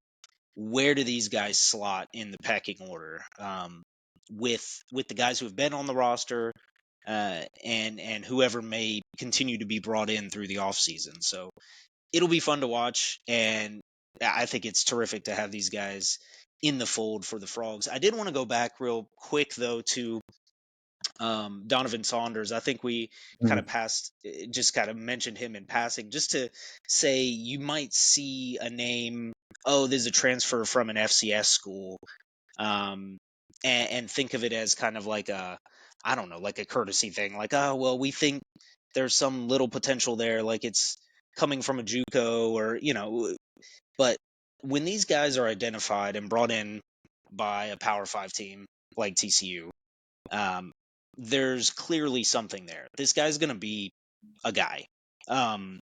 where do these guys slot in the pecking order, with the guys who have been on the roster, and whoever may continue to be brought in through the offseason. So it'll be fun to watch, and I think it's terrific to have these guys in the fold for the Frogs. I did want to go back real quick though to Donovan Saunders. I think we kind of just kind of mentioned him in passing, just to say you might see a name. Oh, there's a transfer from an FCS school, um, and think of it as kind of like I don't know, like a courtesy thing. Like, oh, well, we think there's some little potential there, like it's coming from a JUCO or But when these guys are identified and brought in by a Power Five team like TCU, um, there's clearly something there. This guy's going to be a guy. Um,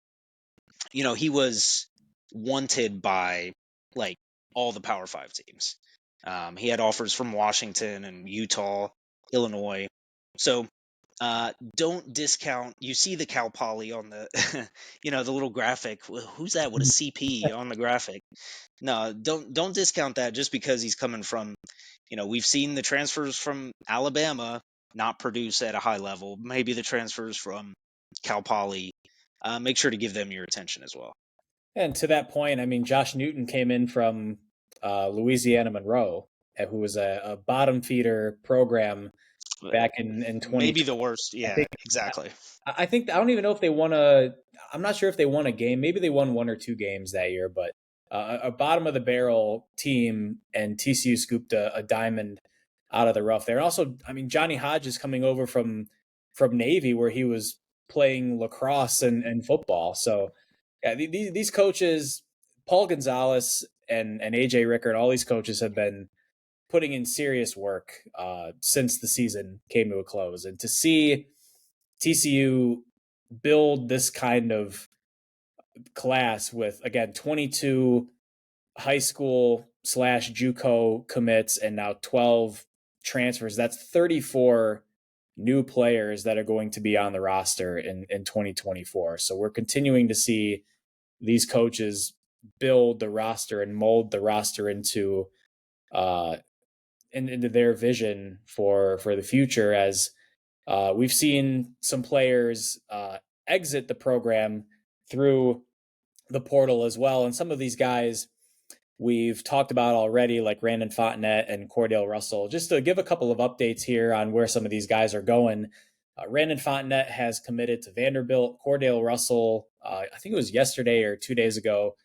he was wanted by like all the Power Five teams. He had offers from Washington and Utah, Illinois. So don't discount. You see the Cal Poly on the, the little graphic. Who's that with a CP on the graphic? No, don't discount that just because he's coming from. We've seen the transfers from Alabama not produce at a high level. Maybe the transfers from Cal Poly. Make sure to give them your attention as well. And to that point, I mean, Josh Newton came in from Louisiana Monroe, who was a bottom feeder program back in Maybe 2020. the worst. I Yeah, think exactly. I think I don't even know if they won a. I'm not sure if they won a game. Maybe they won one or two games that year, but a bottom of the barrel team, and TCU scooped a diamond out of the rough there. And also, I mean, Johnny Hodge is coming over from Navy, where he was playing lacrosse and football. So yeah, these coaches, Paul Gonzalez and AJ Rickard, all these coaches have been putting in serious work since the season came to a close, and to see TCU build this kind of class with, again, 22 high school slash JUCO commits and now 12 transfers. That's 34 new players that are going to be on the roster in 2024. So we're continuing to see these coaches build the roster and mold the roster into into their vision for the future, as we've seen some players exit the program through the portal as well. And some of these guys we've talked about already, like Randon Fontenette and Cordell Russell. Just to give a couple of updates here on where some of these guys are going. Randon Fontenette has committed to Vanderbilt. Cordell Russell, I think it was yesterday or 2 days ago,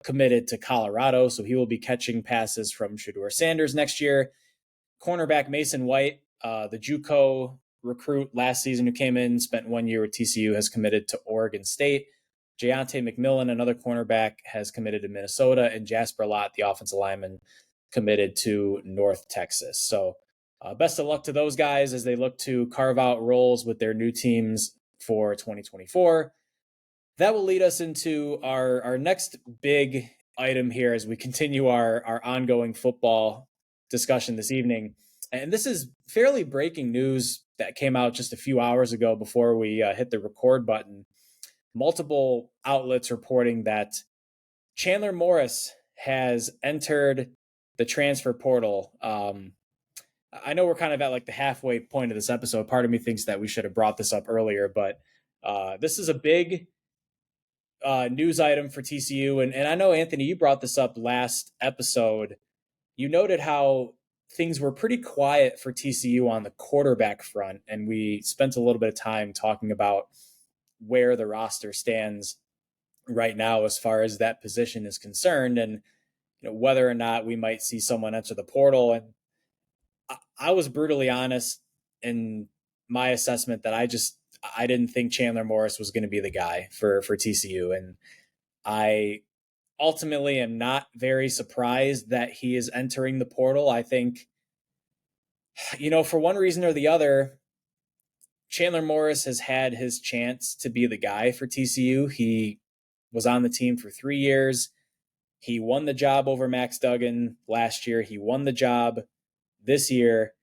committed to Colorado. So he will be catching passes from Shedeur Sanders next year. Cornerback Mason White, the JUCO recruit last season who came in, spent 1 year with TCU, has committed to Oregon State. Jayante McMillan, another cornerback, has committed to Minnesota, and Jasper Lott, the offensive lineman, committed to North Texas. So best of luck to those guys as they look to carve out roles with their new teams for 2024. That will lead us into our next big item here as we continue our ongoing football discussion this evening. And this is fairly breaking news that came out just a few hours ago before we hit the record button. Multiple outlets reporting that Chandler Morris has entered the transfer portal. I know we're kind of at like the halfway point of this episode. Part of me thinks that we should have brought this up earlier, but this is a big news item for TCU. And I know, Anthony, you brought this up last episode. You noted how things were pretty quiet for TCU on the quarterback front, and we spent a little bit of time talking about where the roster stands right now as far as that position is concerned, and whether or not we might see someone enter the portal. And I was brutally honest in my assessment that I didn't think Chandler Morris was going to be the guy for TCU, and I ultimately am not very surprised that he is entering the portal. I think, for one reason or the other, Chandler Morris has had his chance to be the guy for TCU. He was on the team for 3 years. He won the job over Max Duggan last year. He won the job this year.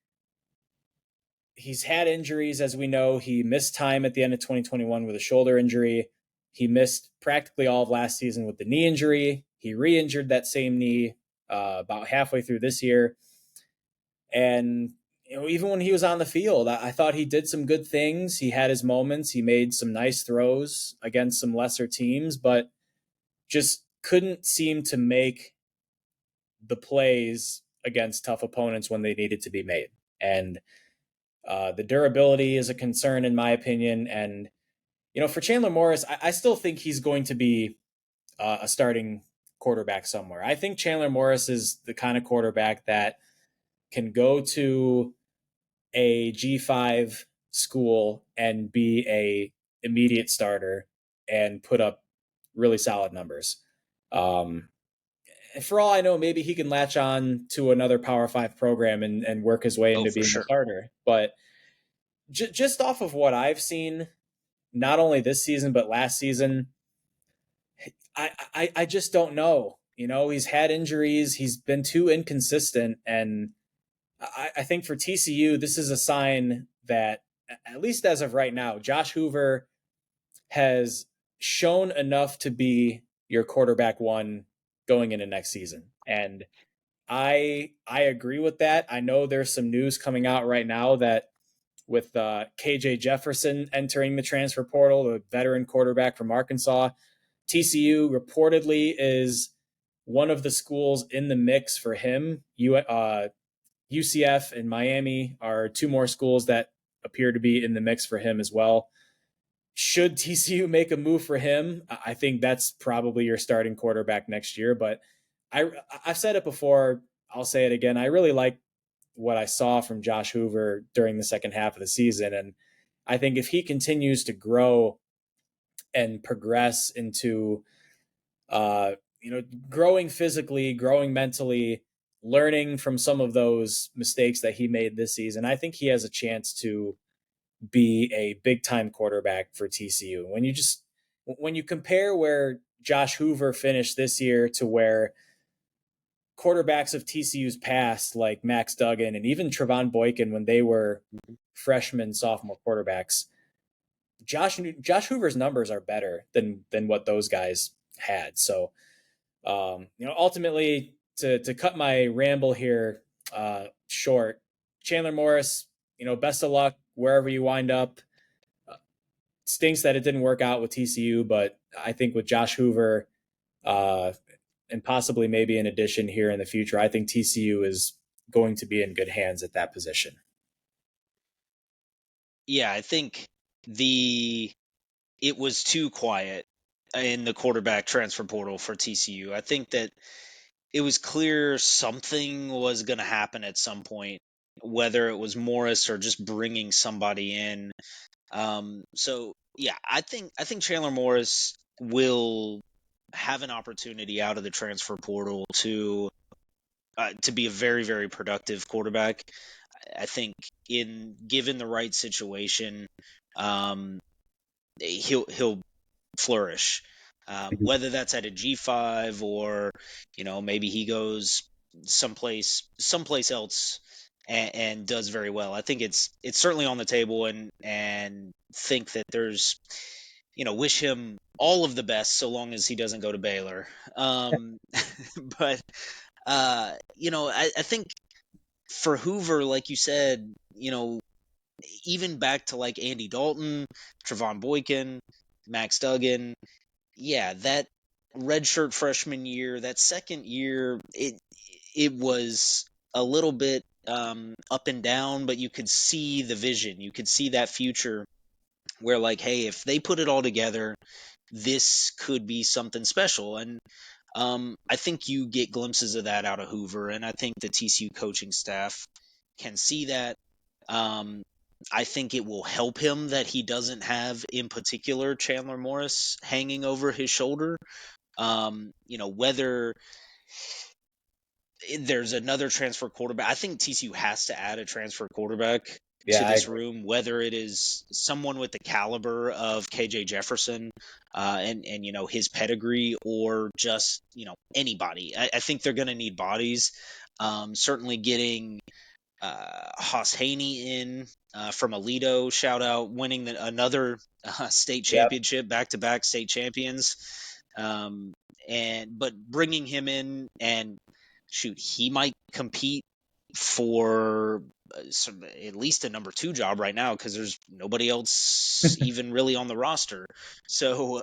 He's had injuries, as we know. He missed time at the end of 2021 with a shoulder injury. He missed practically all of last season with the knee injury. He re-injured that same knee about halfway through this year. And even when he was on the field, I thought he did some good things. He had his moments. He made some nice throws against some lesser teams, but just couldn't seem to make the plays against tough opponents when they needed to be made. And The durability is a concern in my opinion, and for Chandler Morris, I still think he's going to be a starting quarterback somewhere. I think Chandler Morris is the kind of quarterback that can go to a G5 school and be a immediate starter and put up really solid numbers. For all I know, maybe he can latch on to another Power 5 program and work his way Oh, into for being a sure. starter. But just off of what I've seen, not only this season but last season, I just don't know. He's had injuries. He's been too inconsistent, and I think for TCU, this is a sign that, at least as of right now, Josh Hoover has shown enough to be your quarterback one going into next season. And I agree with that. I know there's some news coming out right now that with KJ Jefferson entering the transfer portal, the veteran quarterback from Arkansas, TCU reportedly is one of the schools in the mix for him. UCF and Miami are two more schools that appear to be in the mix for him as well. Should TCU make a move for him, I think that's probably your starting quarterback next year. But I've said it before, I'll say it again. I really like what I saw from Josh Hoover during the second half of the season. And I think if he continues to grow and progress into, growing physically, growing mentally, learning from some of those mistakes that he made this season, I think he has a chance to be a big time quarterback for TCU. When you compare where Josh Hoover finished this year to where quarterbacks of TCU's past, like Max Duggan and even Trevon Boykin, when they were freshman, sophomore quarterbacks, Josh Hoover's numbers are better than what those guys had. So, ultimately, to cut my ramble here short, Chandler Morris, best of luck wherever you wind up. Stinks that it didn't work out with TCU, but I think with Josh Hoover, uh, and possibly maybe an addition here in the future, I think TCU is going to be in good hands at that position. Yeah, I think it was too quiet in the quarterback transfer portal for TCU. I think that it was clear something was going to happen at some point, whether it was Morris or just bringing somebody in. So yeah, I think Chandler Morris will have an opportunity out of the transfer portal to be a very, very productive quarterback. I think in given the right situation, um, he'll flourish. Whether that's at a G5 or maybe he goes someplace else and does very well. I think it's certainly on the table, and think that there's wish him all of the best so long as he doesn't go to Baylor. But I think for Hoover, like you said, even back to like Andy Dalton, Trevon Boykin, Max Duggan, yeah, that redshirt freshman year, that second year, it was a little bit up and down, but you could see the vision. You could see that future where, like, hey, if they put it all together, this could be something special. And I think you get glimpses of that out of Hoover, and I think the TCU coaching staff can see that. Um, I think it will help him that he doesn't have, in particular, Chandler Morris hanging over his shoulder. Whether there's another transfer quarterback, I think TCU has to add a transfer quarterback to Yeah, I this agree. room, whether it is someone with the caliber of KJ Jefferson and his pedigree, or just anybody. I think they're going to need bodies. Certainly getting Haas Haney in from Alito, shout out, winning another state Yep. championship, back-to-back state champions. But bringing him in, and shoot, he might compete for at least a number 2 job right now, because there's nobody else even really on the roster. So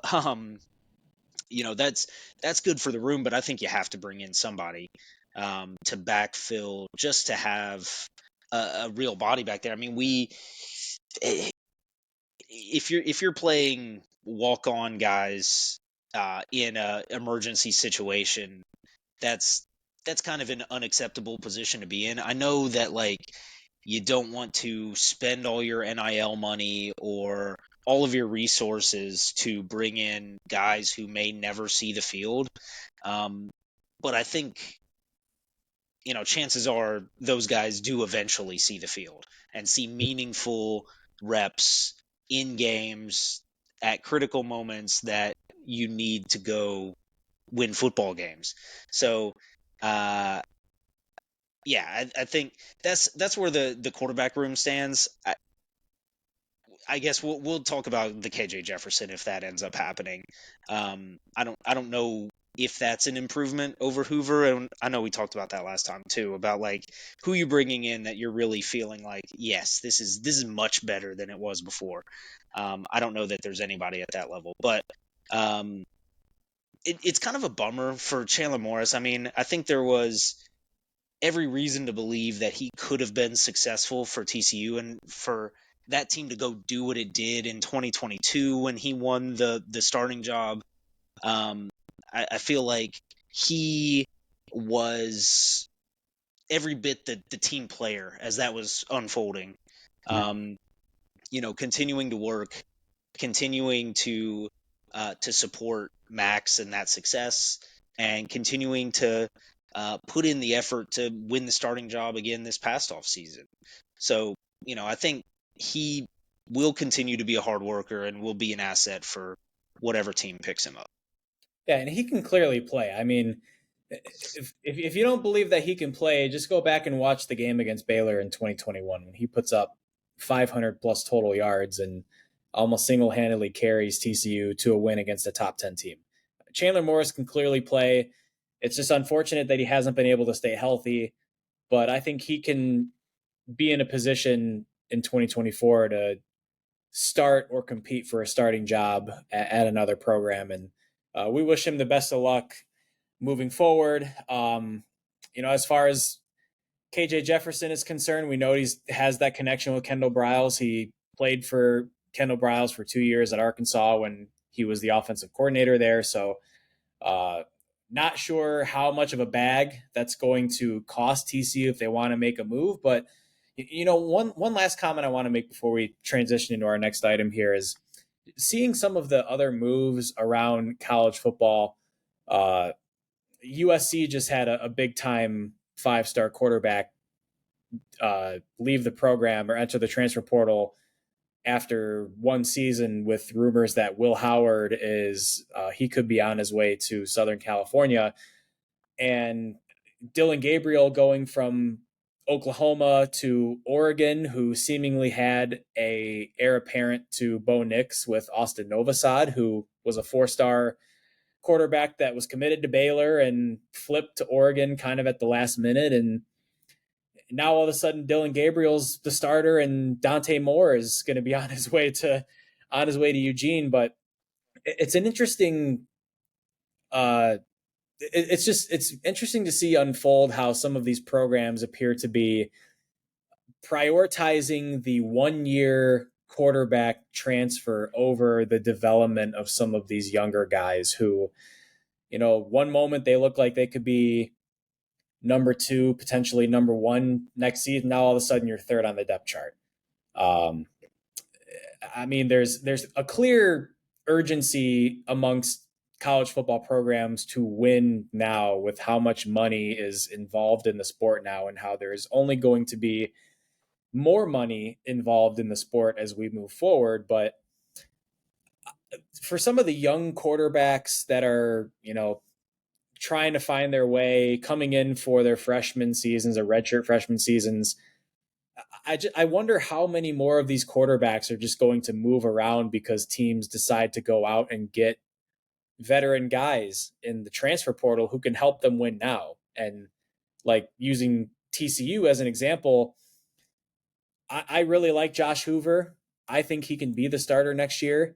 that's good for the room, but I think you have to bring in somebody to backfill, just to have a real body back there. I mean, if you're playing walk on guys in a emergency situation, that's kind of an unacceptable position to be in. I know that like you don't want to spend all your NIL money or all of your resources to bring in guys who may never see the field. Um, but I think, chances are those guys do eventually see the field and see meaningful reps in games at critical moments that you need to go win football games. So, uh, yeah, I think that's where the quarterback room stands. I guess we'll talk about the KJ Jefferson if that ends up happening. I don't know if that's an improvement over Hoover, and I know we talked about that last time too, about like who you bringing in that you're really feeling like, yes, this is much better than it was before. I don't know that there's anybody at that level, but um, it's kind of a bummer for Chandler Morris. I mean, I think there was every reason to believe that he could have been successful for TCU and for that team to go do what it did in 2022 when he won the starting job. Um, I feel like he was every bit the team player as that was unfolding. Um, continuing to work, continuing to support Max and that success, and continuing to put in the effort to win the starting job again this past off season. So, I think he will continue to be a hard worker and will be an asset for whatever team picks him up. Yeah, and he can clearly play. I mean, if you don't believe that he can play, just go back and watch the game against Baylor in 2021 when he puts up 500 plus total yards and almost single handedly carries TCU to a win against a top 10 team. Chandler Morris can clearly play. It's just unfortunate that he hasn't been able to stay healthy, but I think he can be in a position in 2024 to start or compete for a starting job at another program. And we wish him the best of luck moving forward. As far as KJ Jefferson is concerned, we know he has that connection with Kendall Briles. He played for Kendall Briles for 2 years at Arkansas when he was the offensive coordinator there. So, not sure how much of a bag that's going to cost TCU if they want to make a move. But, one last comment I want to make before we transition into our next item here is seeing some of the other moves around college football. USC just had a big time 5-star quarterback leave the program or enter the transfer portal after one season with rumors that Will Howard is he could be on his way to Southern California, and Dylan Gabriel going from Oklahoma to Oregon, who seemingly had a heir apparent to Bo Nix with Austin Novosad, who was a 4-star quarterback that was committed to Baylor and flipped to Oregon kind of at the last minute. And now all of a sudden Dylan Gabriel's the starter and Dante Moore is going to be on his way to Eugene. But it's an interesting it's interesting to see unfold how some of these programs appear to be prioritizing the 1-year quarterback transfer over the development of some of these younger guys who, one moment they look like they could be number 2, potentially number 1 next season. Now all of a sudden you're third on the depth chart. I mean, there's a clear urgency amongst college football programs to win now with how much money is involved in the sport now and how there's only going to be more money involved in the sport as we move forward. But for some of the young quarterbacks that are, trying to find their way, coming in for their freshman seasons or redshirt freshman seasons, I wonder how many more of these quarterbacks are just going to move around because teams decide to go out and get veteran guys in the transfer portal who can help them win now. And like using TCU as an example, I really like Josh Hoover. I think he can be the starter next year.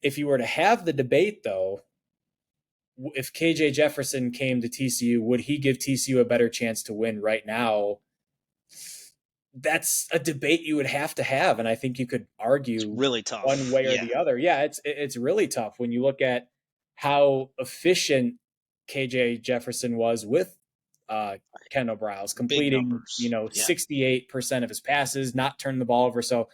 If you were to have the debate, though, if KJ Jefferson came to TCU, would he give TCU a better chance to win right now? that's a debate you would have to have, and I think you could It's argue really one tough. way or Yeah, the other. Yeah, it's really tough when you look at how efficient KJ Jefferson was with uh, Kendall Browse, big completing numbers. Yeah. 68% of his passes, not turning the ball over. So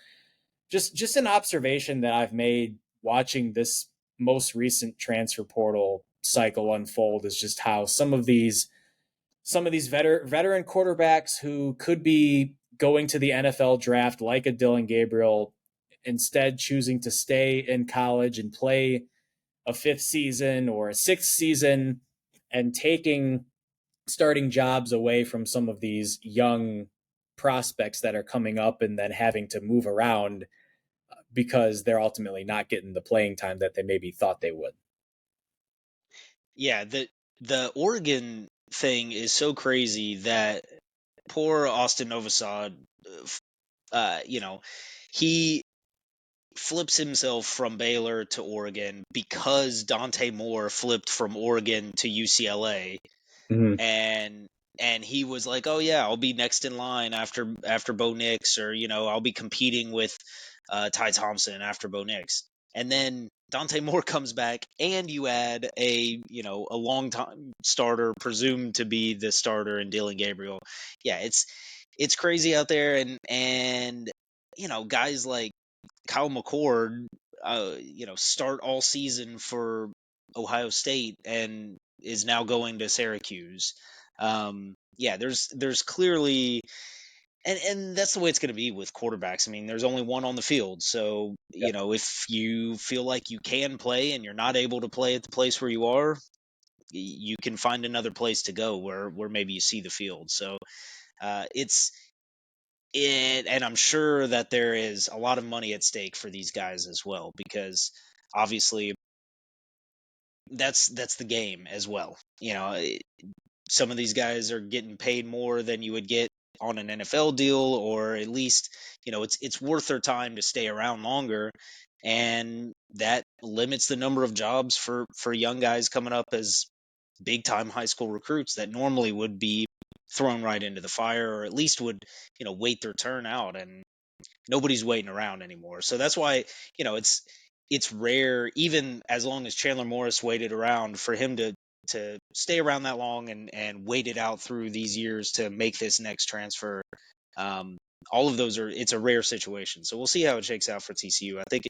just an observation that I've made watching this most recent transfer portal cycle unfold is just how some of these veteran quarterbacks who could be going to the NFL draft, like a Dylan Gabriel, instead choosing to stay in college and play a fifth season or a sixth season and taking starting jobs away from some of these young prospects that are coming up and then having to move around because they're ultimately not getting the playing time that they maybe thought they would. Yeah, the Oregon thing is so crazy that poor Austin Novosad, you know, he flips himself from Baylor to Oregon because Dante Moore flipped from Oregon to UCLA, Mm-hmm. and he was like, "Oh yeah, I'll be next in line after Bo Nix, or I'll be competing with Ty Thompson after Bo Nix." And then Dante Moore comes back, and you add a long time starter, presumed to be the starter, in Dylan Gabriel. Yeah, it's crazy out there, and guys like Kyle McCord, start all season for Ohio State and is now going to Syracuse. Yeah, there's clearly, and that's the way it's going to be with quarterbacks. I mean, there's only one on the field, so if you feel like you can play and you're not able to play at the place where you are, you can find another place to go where maybe you see the field. So it's it, and I'm sure that there is a lot of money at stake for these guys as well, because obviously that's the game as well. Some of these guys are getting paid more than you would get on an NFL deal, or at least it's worth their time to stay around longer, and that limits the number of jobs for young guys coming up as big time high school recruits that normally would be thrown right into the fire, or at least would wait their turn out, and nobody's waiting around anymore. So that's why it's rare, even as long as Chandler Morris waited around, for him to stay around that long and wait it out through these years to make this next transfer. um, all of those it's a rare situation, so we'll see how it shakes out for TCU. I think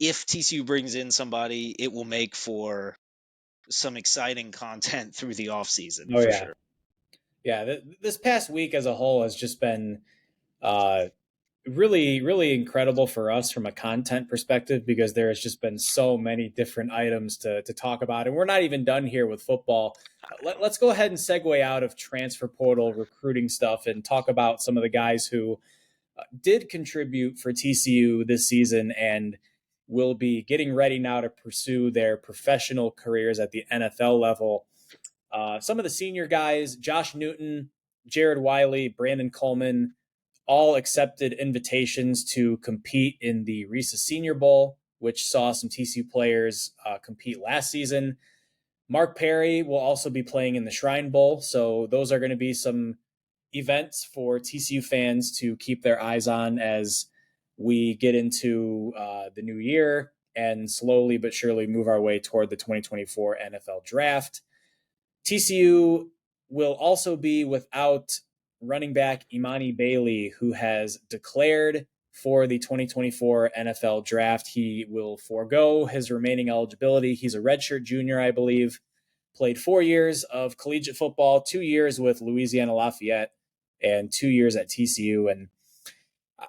if TCU brings in somebody, it will make for some exciting content through the off season Oh for yeah, sure. yeah. This past week as a whole has just been uh, really, really incredible for us from a content perspective because there has just been so many different items to talk about. And we're not even done here with football. Let's go ahead and segue out of transfer portal recruiting stuff and talk about some of the guys who did contribute for TCU this season and will be getting ready now to pursue their professional careers at the NFL level. Some of the senior guys, Josh Newton, Jared Wiley, Brandon Coleman, all accepted invitations to compete in the Reese Senior Bowl, which saw some TCU players compete last season. Mark Perry will also be playing in the Shrine Bowl, so those are going to be some events for TCU fans to keep their eyes on as we get into the new year and slowly but surely move our way toward the 2024 NFL Draft. TCU will also be without running back Emani Bailey, who has declared for the 2024 NFL Draft. He will forego his remaining eligibility. He's a redshirt junior, I believe. Played 4 years of collegiate football, 2 years with Louisiana Lafayette, and 2 years at TCU. And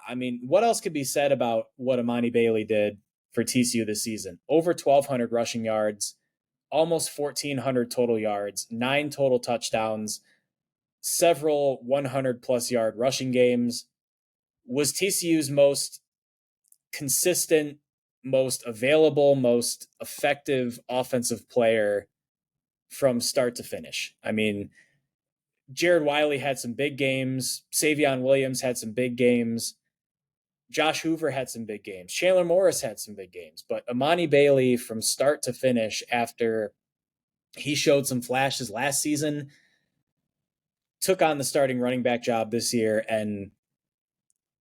I mean, what else could be said about what Emani Bailey did for TCU this season? Over 1,200 rushing yards, almost 1,400 total yards, 9 total touchdowns, several 100 plus yard rushing games. Was TCU's most consistent, most available, most effective offensive player from start to finish. I mean, Jared Wiley had some big games. Savion Williams had some big games. Josh Hoover had some big games. Chandler Morris had some big games. But Emani Bailey, from start to finish, after he showed some flashes last season, took on the starting running back job this year and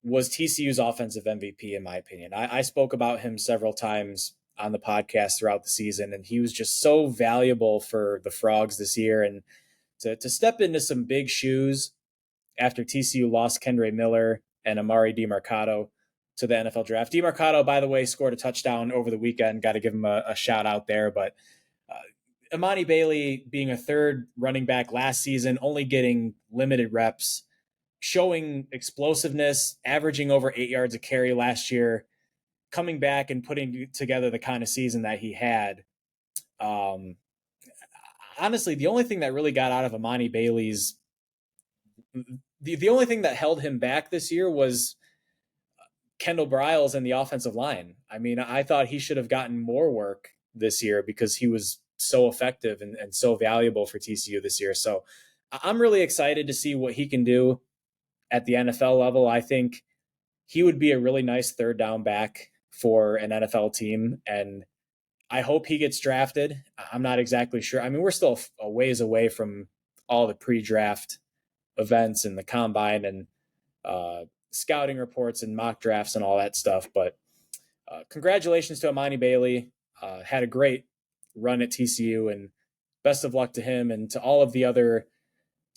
was TCU's offensive MVP, in my opinion. I spoke about him several times on the podcast throughout the season, and he was just so valuable for the Frogs this year. And to step into some big shoes after TCU lost Kendre Miller and Amari DiMercato to the NFL draft. DiMercato, by the way, scored a touchdown over the weekend. Got to give him a shout out there. But Emani Bailey being a third running back last season, only getting limited reps, showing explosiveness, averaging over 8 yards a carry last year, coming back and putting together the kind of season that he had. Honestly, the only thing that really got out of Emani Bailey's the only thing that held him back this year was Kendall Briles and the offensive line. I mean, I thought he should have gotten more work this year because he was so effective and so valuable for TCU this year. So I'm really excited to see what he can do at the NFL level. I think he would be a really nice third down back for an NFL team. And I hope he gets drafted. I'm not exactly sure. I mean, we're still a ways away from all the pre-draft events and the combine and scouting reports and mock drafts and all that stuff. But congratulations to Emani Bailey. Had a great run at TCU, and best of luck to him and to all of the other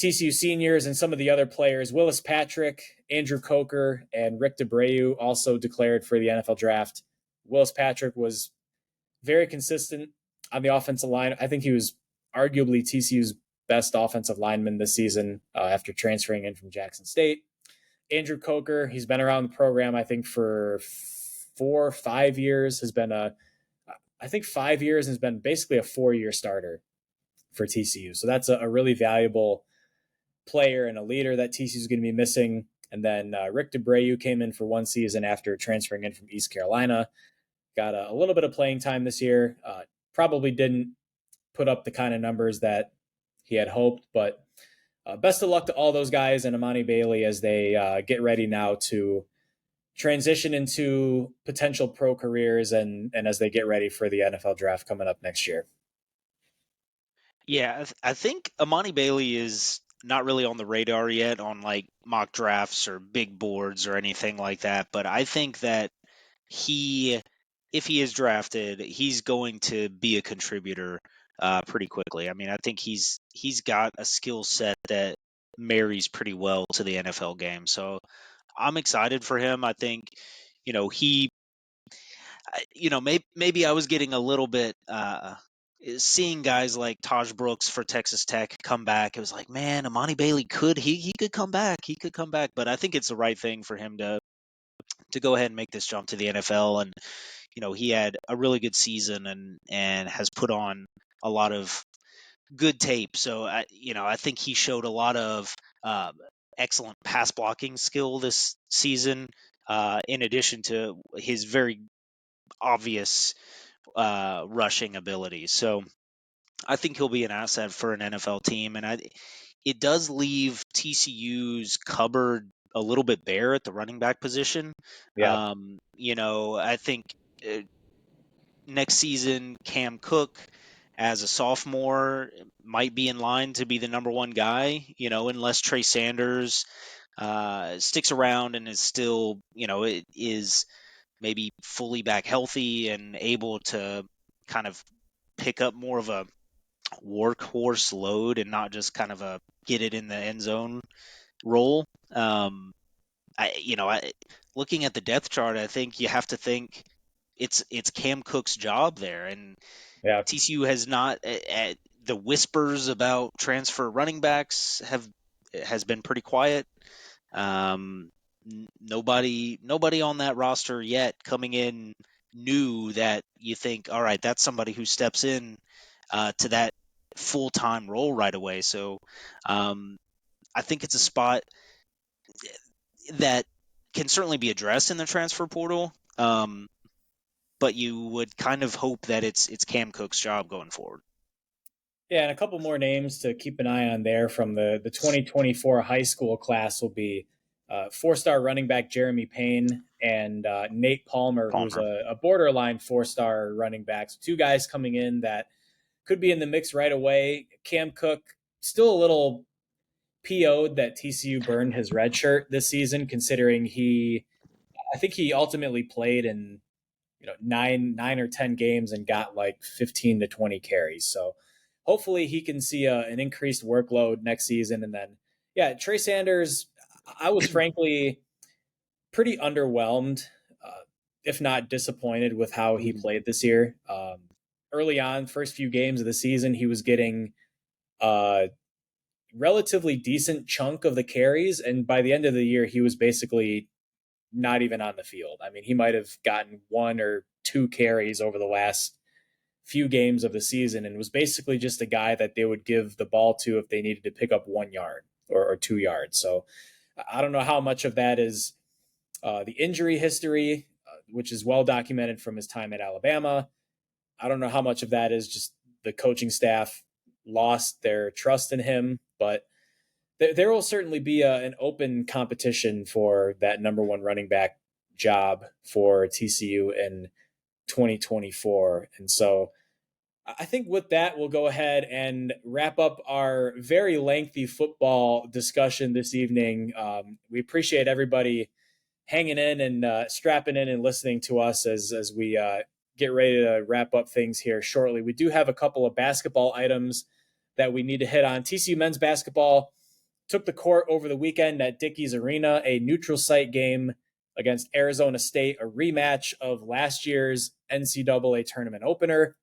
TCU seniors and some of the other players. Willis Patrick, Andrew Coker, and Rick DeBreu also declared for the NFL draft. Willis Patrick was very consistent on the offensive line. I think he was arguably TCU's best offensive lineman this season after transferring in from Jackson State. Andrew Coker, he's been around the program, I think, for 4 or 5 years, has been 5 years and has been basically a 4-year starter for TCU. So that's a really valuable player and a leader that TCU is going to be missing. And then Rick DeBreu came in for 1 season after transferring in from East Carolina. Got a little bit of playing time this year. Probably didn't put up the kind of numbers that he had hoped, but best of luck to all those guys and Emani Bailey as they get ready now to transition into potential pro careers and as they get ready for the NFL draft coming up next year. Yeah, I think Amani Bailey is not really on the radar yet on like mock drafts or big boards or anything like that. But I think that if he is drafted, he's going to be a contributor pretty quickly. I mean, I think he's got a skill set that marries pretty well to the NFL game. So I'm excited for him. I think, maybe I was getting a little bit seeing guys like Taj Brooks for Texas Tech come back. It was like, man, Amani Bailey he could come back. He could come back. But I think it's the right thing for him to go ahead and make this jump to the NFL. And he had a really good season and has put on a lot of good tape. So I think he showed a lot of excellent pass blocking skill this season. In addition to his very obvious rushing abilities. So I think he'll be an asset for an NFL team, and it does leave TCU's cupboard a little bit bare at the running back position. Yeah. I think next season Cam Cook as a sophomore might be in line to be the number one guy, unless Trey Sanders sticks around and is still, it is maybe fully back healthy and able to kind of pick up more of a workhorse load and not just kind of a get it in the end zone role. Looking at the depth chart, I think you have to think it's Cam Cook's job there, and Yeah. TCU has not. The whispers about transfer running backs has been pretty quiet. Nobody on that roster yet coming in knew that you think, all right, that's somebody who steps in to that full-time role right away. So I think it's a spot that can certainly be addressed in the transfer portal. But you would kind of hope that it's Cam Cook's job going forward. Yeah, and a couple more names to keep an eye on there from the 2024 high school class will be 4-star running back Jeremy Payne and Nate Palmer, who's a borderline 4-star running back. So 2 guys coming in that could be in the mix right away. Cam Cook, still a little PO'd that TCU burned his red shirt this season, considering I think he ultimately played in nine or 10 games and got like 15 to 20 carries. So hopefully he can see an increased workload next season. And then, yeah, Trey Sanders, I was frankly pretty underwhelmed, if not disappointed with how he played this year. Early on, first few games of the season, he was getting a relatively decent chunk of the carries. And by the end of the year, he was basically not even on the field. I mean, he might have gotten 1 or 2 carries over the last few games of the season and was basically just a guy that they would give the ball to if they needed to pick up 1 yard or 2 yards. So I don't know how much of that is the injury history, which is well documented from his time at Alabama. I don't know how much of that is just the coaching staff lost their trust in him, but there will certainly be an open competition for that number one running back job for TCU in 2024. And so I think with that, we'll go ahead and wrap up our very lengthy football discussion this evening. We appreciate everybody hanging in and strapping in and listening to us as we get ready to wrap up things here shortly. We do have a couple of basketball items that we need to hit on. TCU men's basketball took the court over the weekend at Dickies Arena, a neutral site game against Arizona State, a rematch of last year's NCAA tournament opener.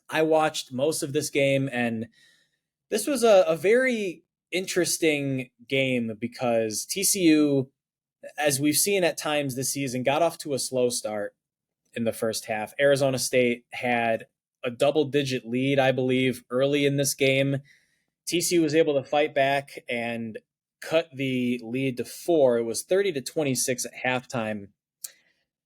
I watched most of this game, and this was a very interesting game because TCU, as we've seen at times this season, got off to a slow start in the first half. Arizona State had a double-digit lead, I believe, early in this game. TCU was able to fight back and cut the lead to 4. It was 30-26 at halftime.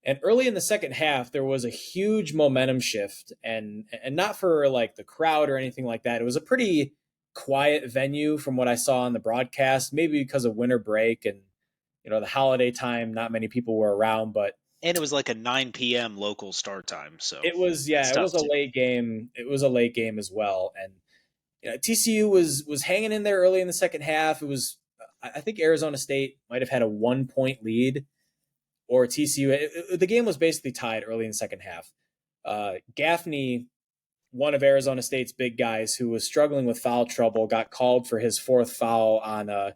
And early in the second half, there was a huge momentum shift, and not for like the crowd or anything like that. It was a pretty quiet venue from what I saw on the broadcast, maybe because of winter break and the holiday time. Not many people were around, but And it was like a 9 p.m. local start time, so it was that's it tough was a too. late game. It was a late game as well, and TCU was hanging in there early in the second half. It was, I think Arizona State might have had a 1 point lead, or TCU. The game was basically tied early in the second half. Gaffney, one of Arizona State's big guys who was struggling with foul trouble, got called for his 4th foul on a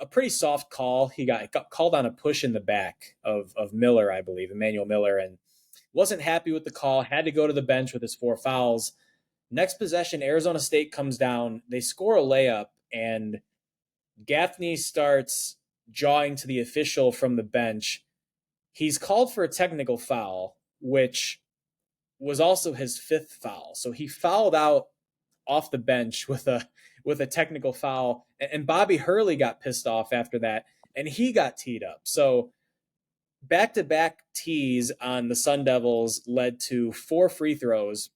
pretty soft call. He got called on a push in the back of Miller, I believe, Emmanuel Miller, and wasn't happy with the call, had to go to the bench with his 4 fouls. Next possession, Arizona State comes down. They score a layup, and Gaffney starts jawing to the official from the bench. He's called for a technical foul, which was also his 5th foul. So he fouled out off the bench with a technical foul, and Bobby Hurley got pissed off after that, and he got teed up. So back-to-back tees on the Sun Devils led to 4 free throws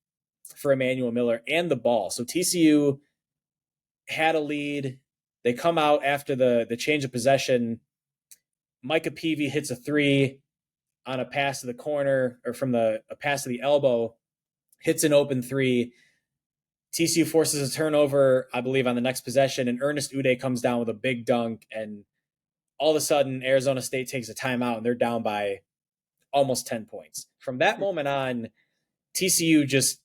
for Emmanuel Miller and the ball. So TCU had a lead. They come out after the change of possession. Micah Peavy hits a 3 on a pass to the corner, or from a pass to the elbow, hits an open 3. TCU forces a turnover, I believe, on the next possession, and Ernest Uday comes down with a big dunk, and all of a sudden Arizona State takes a timeout and they're down by almost 10 points. From that moment on, TCU just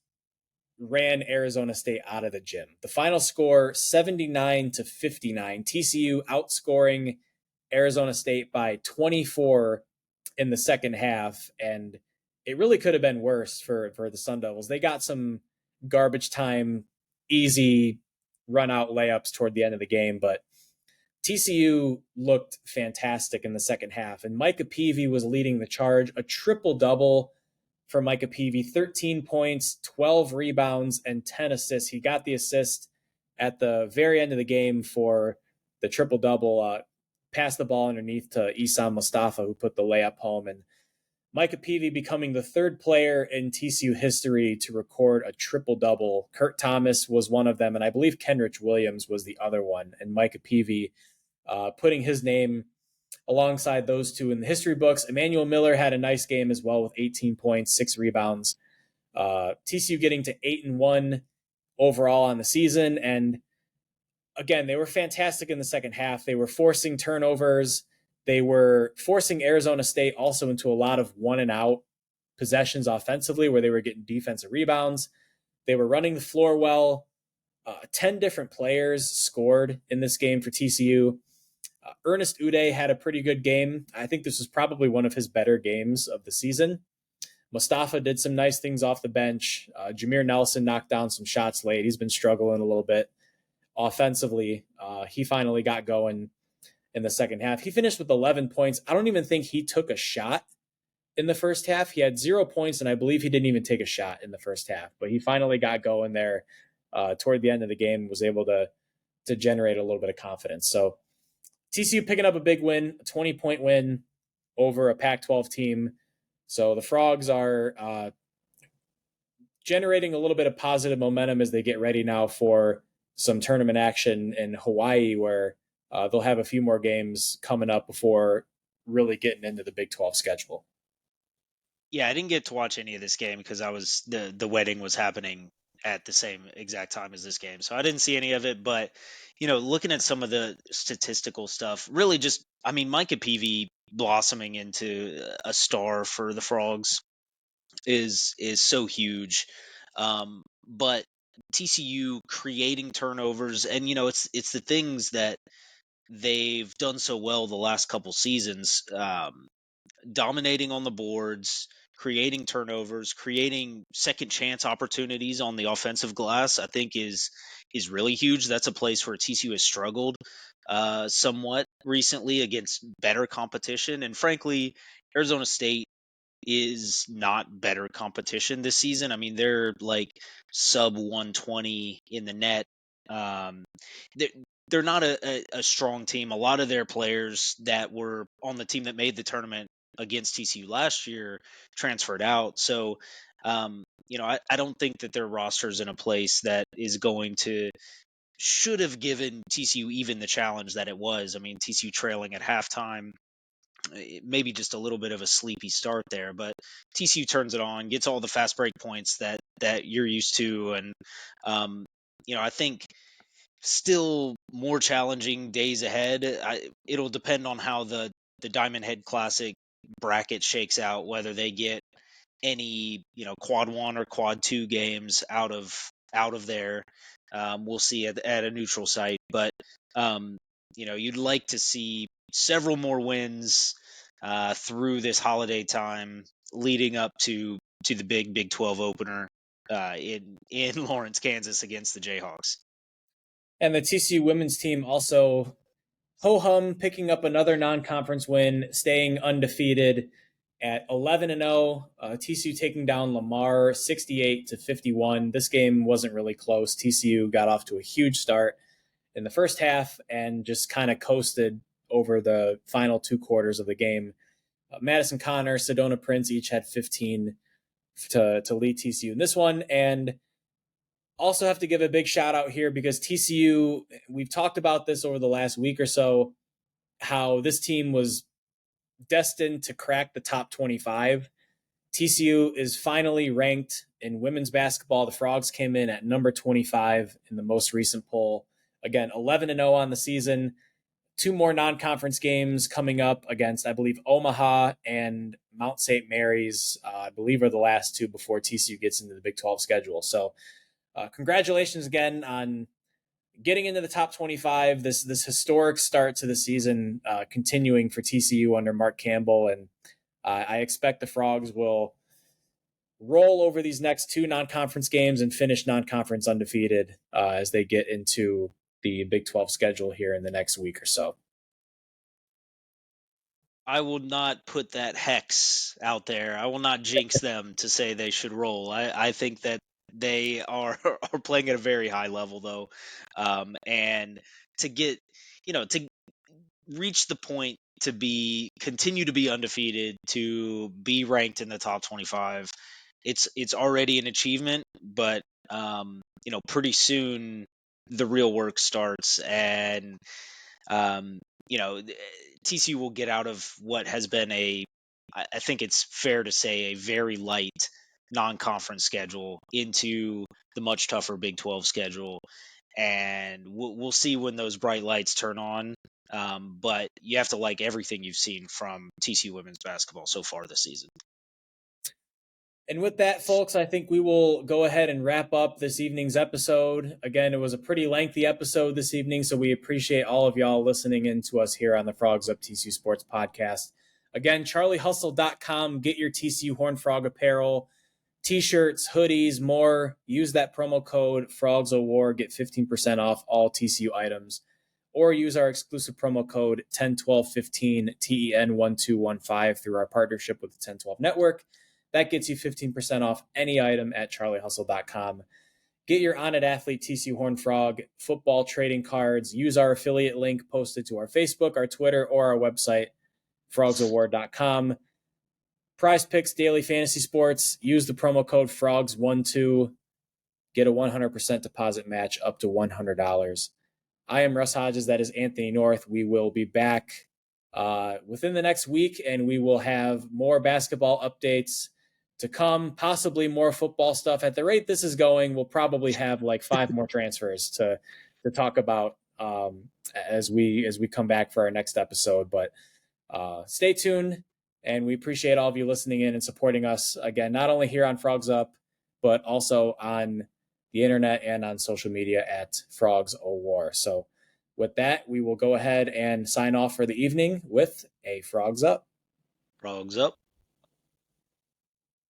ran Arizona State out of the gym. The final score, 79-59. TCU outscoring Arizona State by 24 in the second half, and it really could have been worse for the Sun Devils. They got some garbage time, easy run out layups toward the end of the game, but TCU looked fantastic in the second half, and Micah Peavy was leading the charge. A triple-double for Micah Peavy, 13 points, 12 rebounds, and 10 assists. He got the assist at the very end of the game for the triple-double, passed the ball underneath to Isam Mustafa, who put the layup home, and Micah Peavy becoming the 3rd player in TCU history to record a triple-double. Kurt Thomas was one of them, and I believe Kenrich Williams was the other one, and Micah Peavy putting his name alongside those two in the history books. Emmanuel Miller had a nice game as well with 18 points, 6 rebounds. TCU getting to 8-1 overall on the season. And again, they were fantastic in the second half. They were forcing turnovers. They were forcing Arizona State also into a lot of one and out possessions offensively where they were getting defensive rebounds. They were running the floor well. 10 different players scored in this game for TCU. Ernest Uday had a pretty good game. I think this was probably one of his better games of the season. Mustafa did some nice things off the bench. Jameer Nelson knocked down some shots late. He's been struggling a little bit offensively. He finally got going in the second half. He finished with 11 points. I don't even think he took a shot in the first half. He had 0 points, and I believe he didn't even take a shot in the first half. But he finally got going there toward the end of the game, was able to generate a little bit of confidence. So TCU picking up a big win, a 20-point win over a Pac-12 team. So the Frogs are generating a little bit of positive momentum as they get ready now for some tournament action in Hawaii, where they'll have a few more games coming up before really getting into the Big 12 schedule. Yeah, I didn't get to watch any of this game because the wedding was happening at the same exact time as this game, so I didn't see any of it. But looking at some of the statistical stuff, really just Micah Peavy blossoming into a star for the Frogs is so huge. But TCU creating turnovers, and it's the things that they've done so well the last couple seasons. Dominating on the boards, creating turnovers, creating second chance opportunities on the offensive glass, I think is really huge. That's a place where TCU has struggled somewhat recently against better competition, and frankly, Arizona State is not better competition this season. I mean, they're like sub 120 in the net. Um, they're, they're not a strong team. A lot of their players that were on the team that made the tournament against TCU last year transferred out. So, I don't think that their roster is in a place that is going to should have given TCU even the challenge that it was. I mean, TCU trailing at halftime, maybe just a little bit of a sleepy start there, but TCU turns it on, gets all the fast break points that you're used to, and I think still more challenging days ahead. It'll depend on how the Diamond Head Classic bracket shakes out, whether they get any quad one or quad two games out of there. We'll see at a neutral site, but you'd like to see several more wins through this holiday time, leading up to the Big 12 opener in Lawrence, Kansas, against the Jayhawks. And the TCU women's team also ho-hum, picking up another non-conference win, staying undefeated at 11-0. TCU taking down Lamar 68-51. This game wasn't really close. TCU got off to a huge start in the first half and just kind of coasted over the final 2 quarters of the game. Madison Connor, Sedona Prince each had 15 to lead TCU in this one. And also have to give a big shout out here because TCU, we've talked about this over the last week or so, how this team was destined to crack the top 25. TCU is finally ranked in women's basketball. The Frogs came in at number 25 in the most recent poll. Again, 11-0 on the season. 2 more non-conference games coming up against, I believe, Omaha and Mount St. Mary's, I believe, are the last 2 before TCU gets into the Big 12 schedule. So congratulations again on getting into the top 25, this historic start to the season, continuing for TCU under Mark Campbell. And I expect the Frogs will roll over these next 2 non-conference games and finish non-conference undefeated as they get into the Big 12 schedule here in the next week or so. I will not put that hex out there. I will not jinx them to say they should roll. I think that they are playing at a very high level, though, and to get to reach the point to continue to be undefeated, to be ranked in the top 25. It's already an achievement, but pretty soon the real work starts, and um, TCU will get out of what has been I think it's fair to say, a very light non-conference schedule into the much tougher Big 12 schedule. and we'll see when those bright lights turn on. But you have to like everything you've seen from TCU women's basketball so far this season. And with that, folks, I think we will go ahead and wrap up this evening's episode. Again, it was a pretty lengthy episode this evening, so we appreciate all of y'all listening in to us here on the Frogs Up TCU Sports Podcast. Again, charliehustle.com. Get your TCU Horned Frog apparel, t-shirts, hoodies, more. Use that promo code FrogsOWar. Get 15% off all TCU items. Or use our exclusive promo code 101215 TEN1215 through our partnership with the 1012 Network. That gets you 15% off any item at charliehustle.com. Get your On It Athlete TCU Horned Frog football trading cards. Use our affiliate link posted to our Facebook, our Twitter, or our website, frogsaward.com. Prize Picks Daily Fantasy Sports. Use the promo code FROGS12. Get a 100% deposit match up to $100. I am Russ Hodges. That is Anthony North. We will be back within the next week, and we will have more basketball updates to come, possibly more football stuff. At the rate this is going, we'll probably have like 5 more transfers to talk about as we come back for our next episode. But stay tuned, and we appreciate all of you listening in and supporting us, again, not only here on Frogs Up, but also on the internet and on social media at Frogs O War. So with that, we will go ahead and sign off for the evening with a Frogs Up. Frogs Up.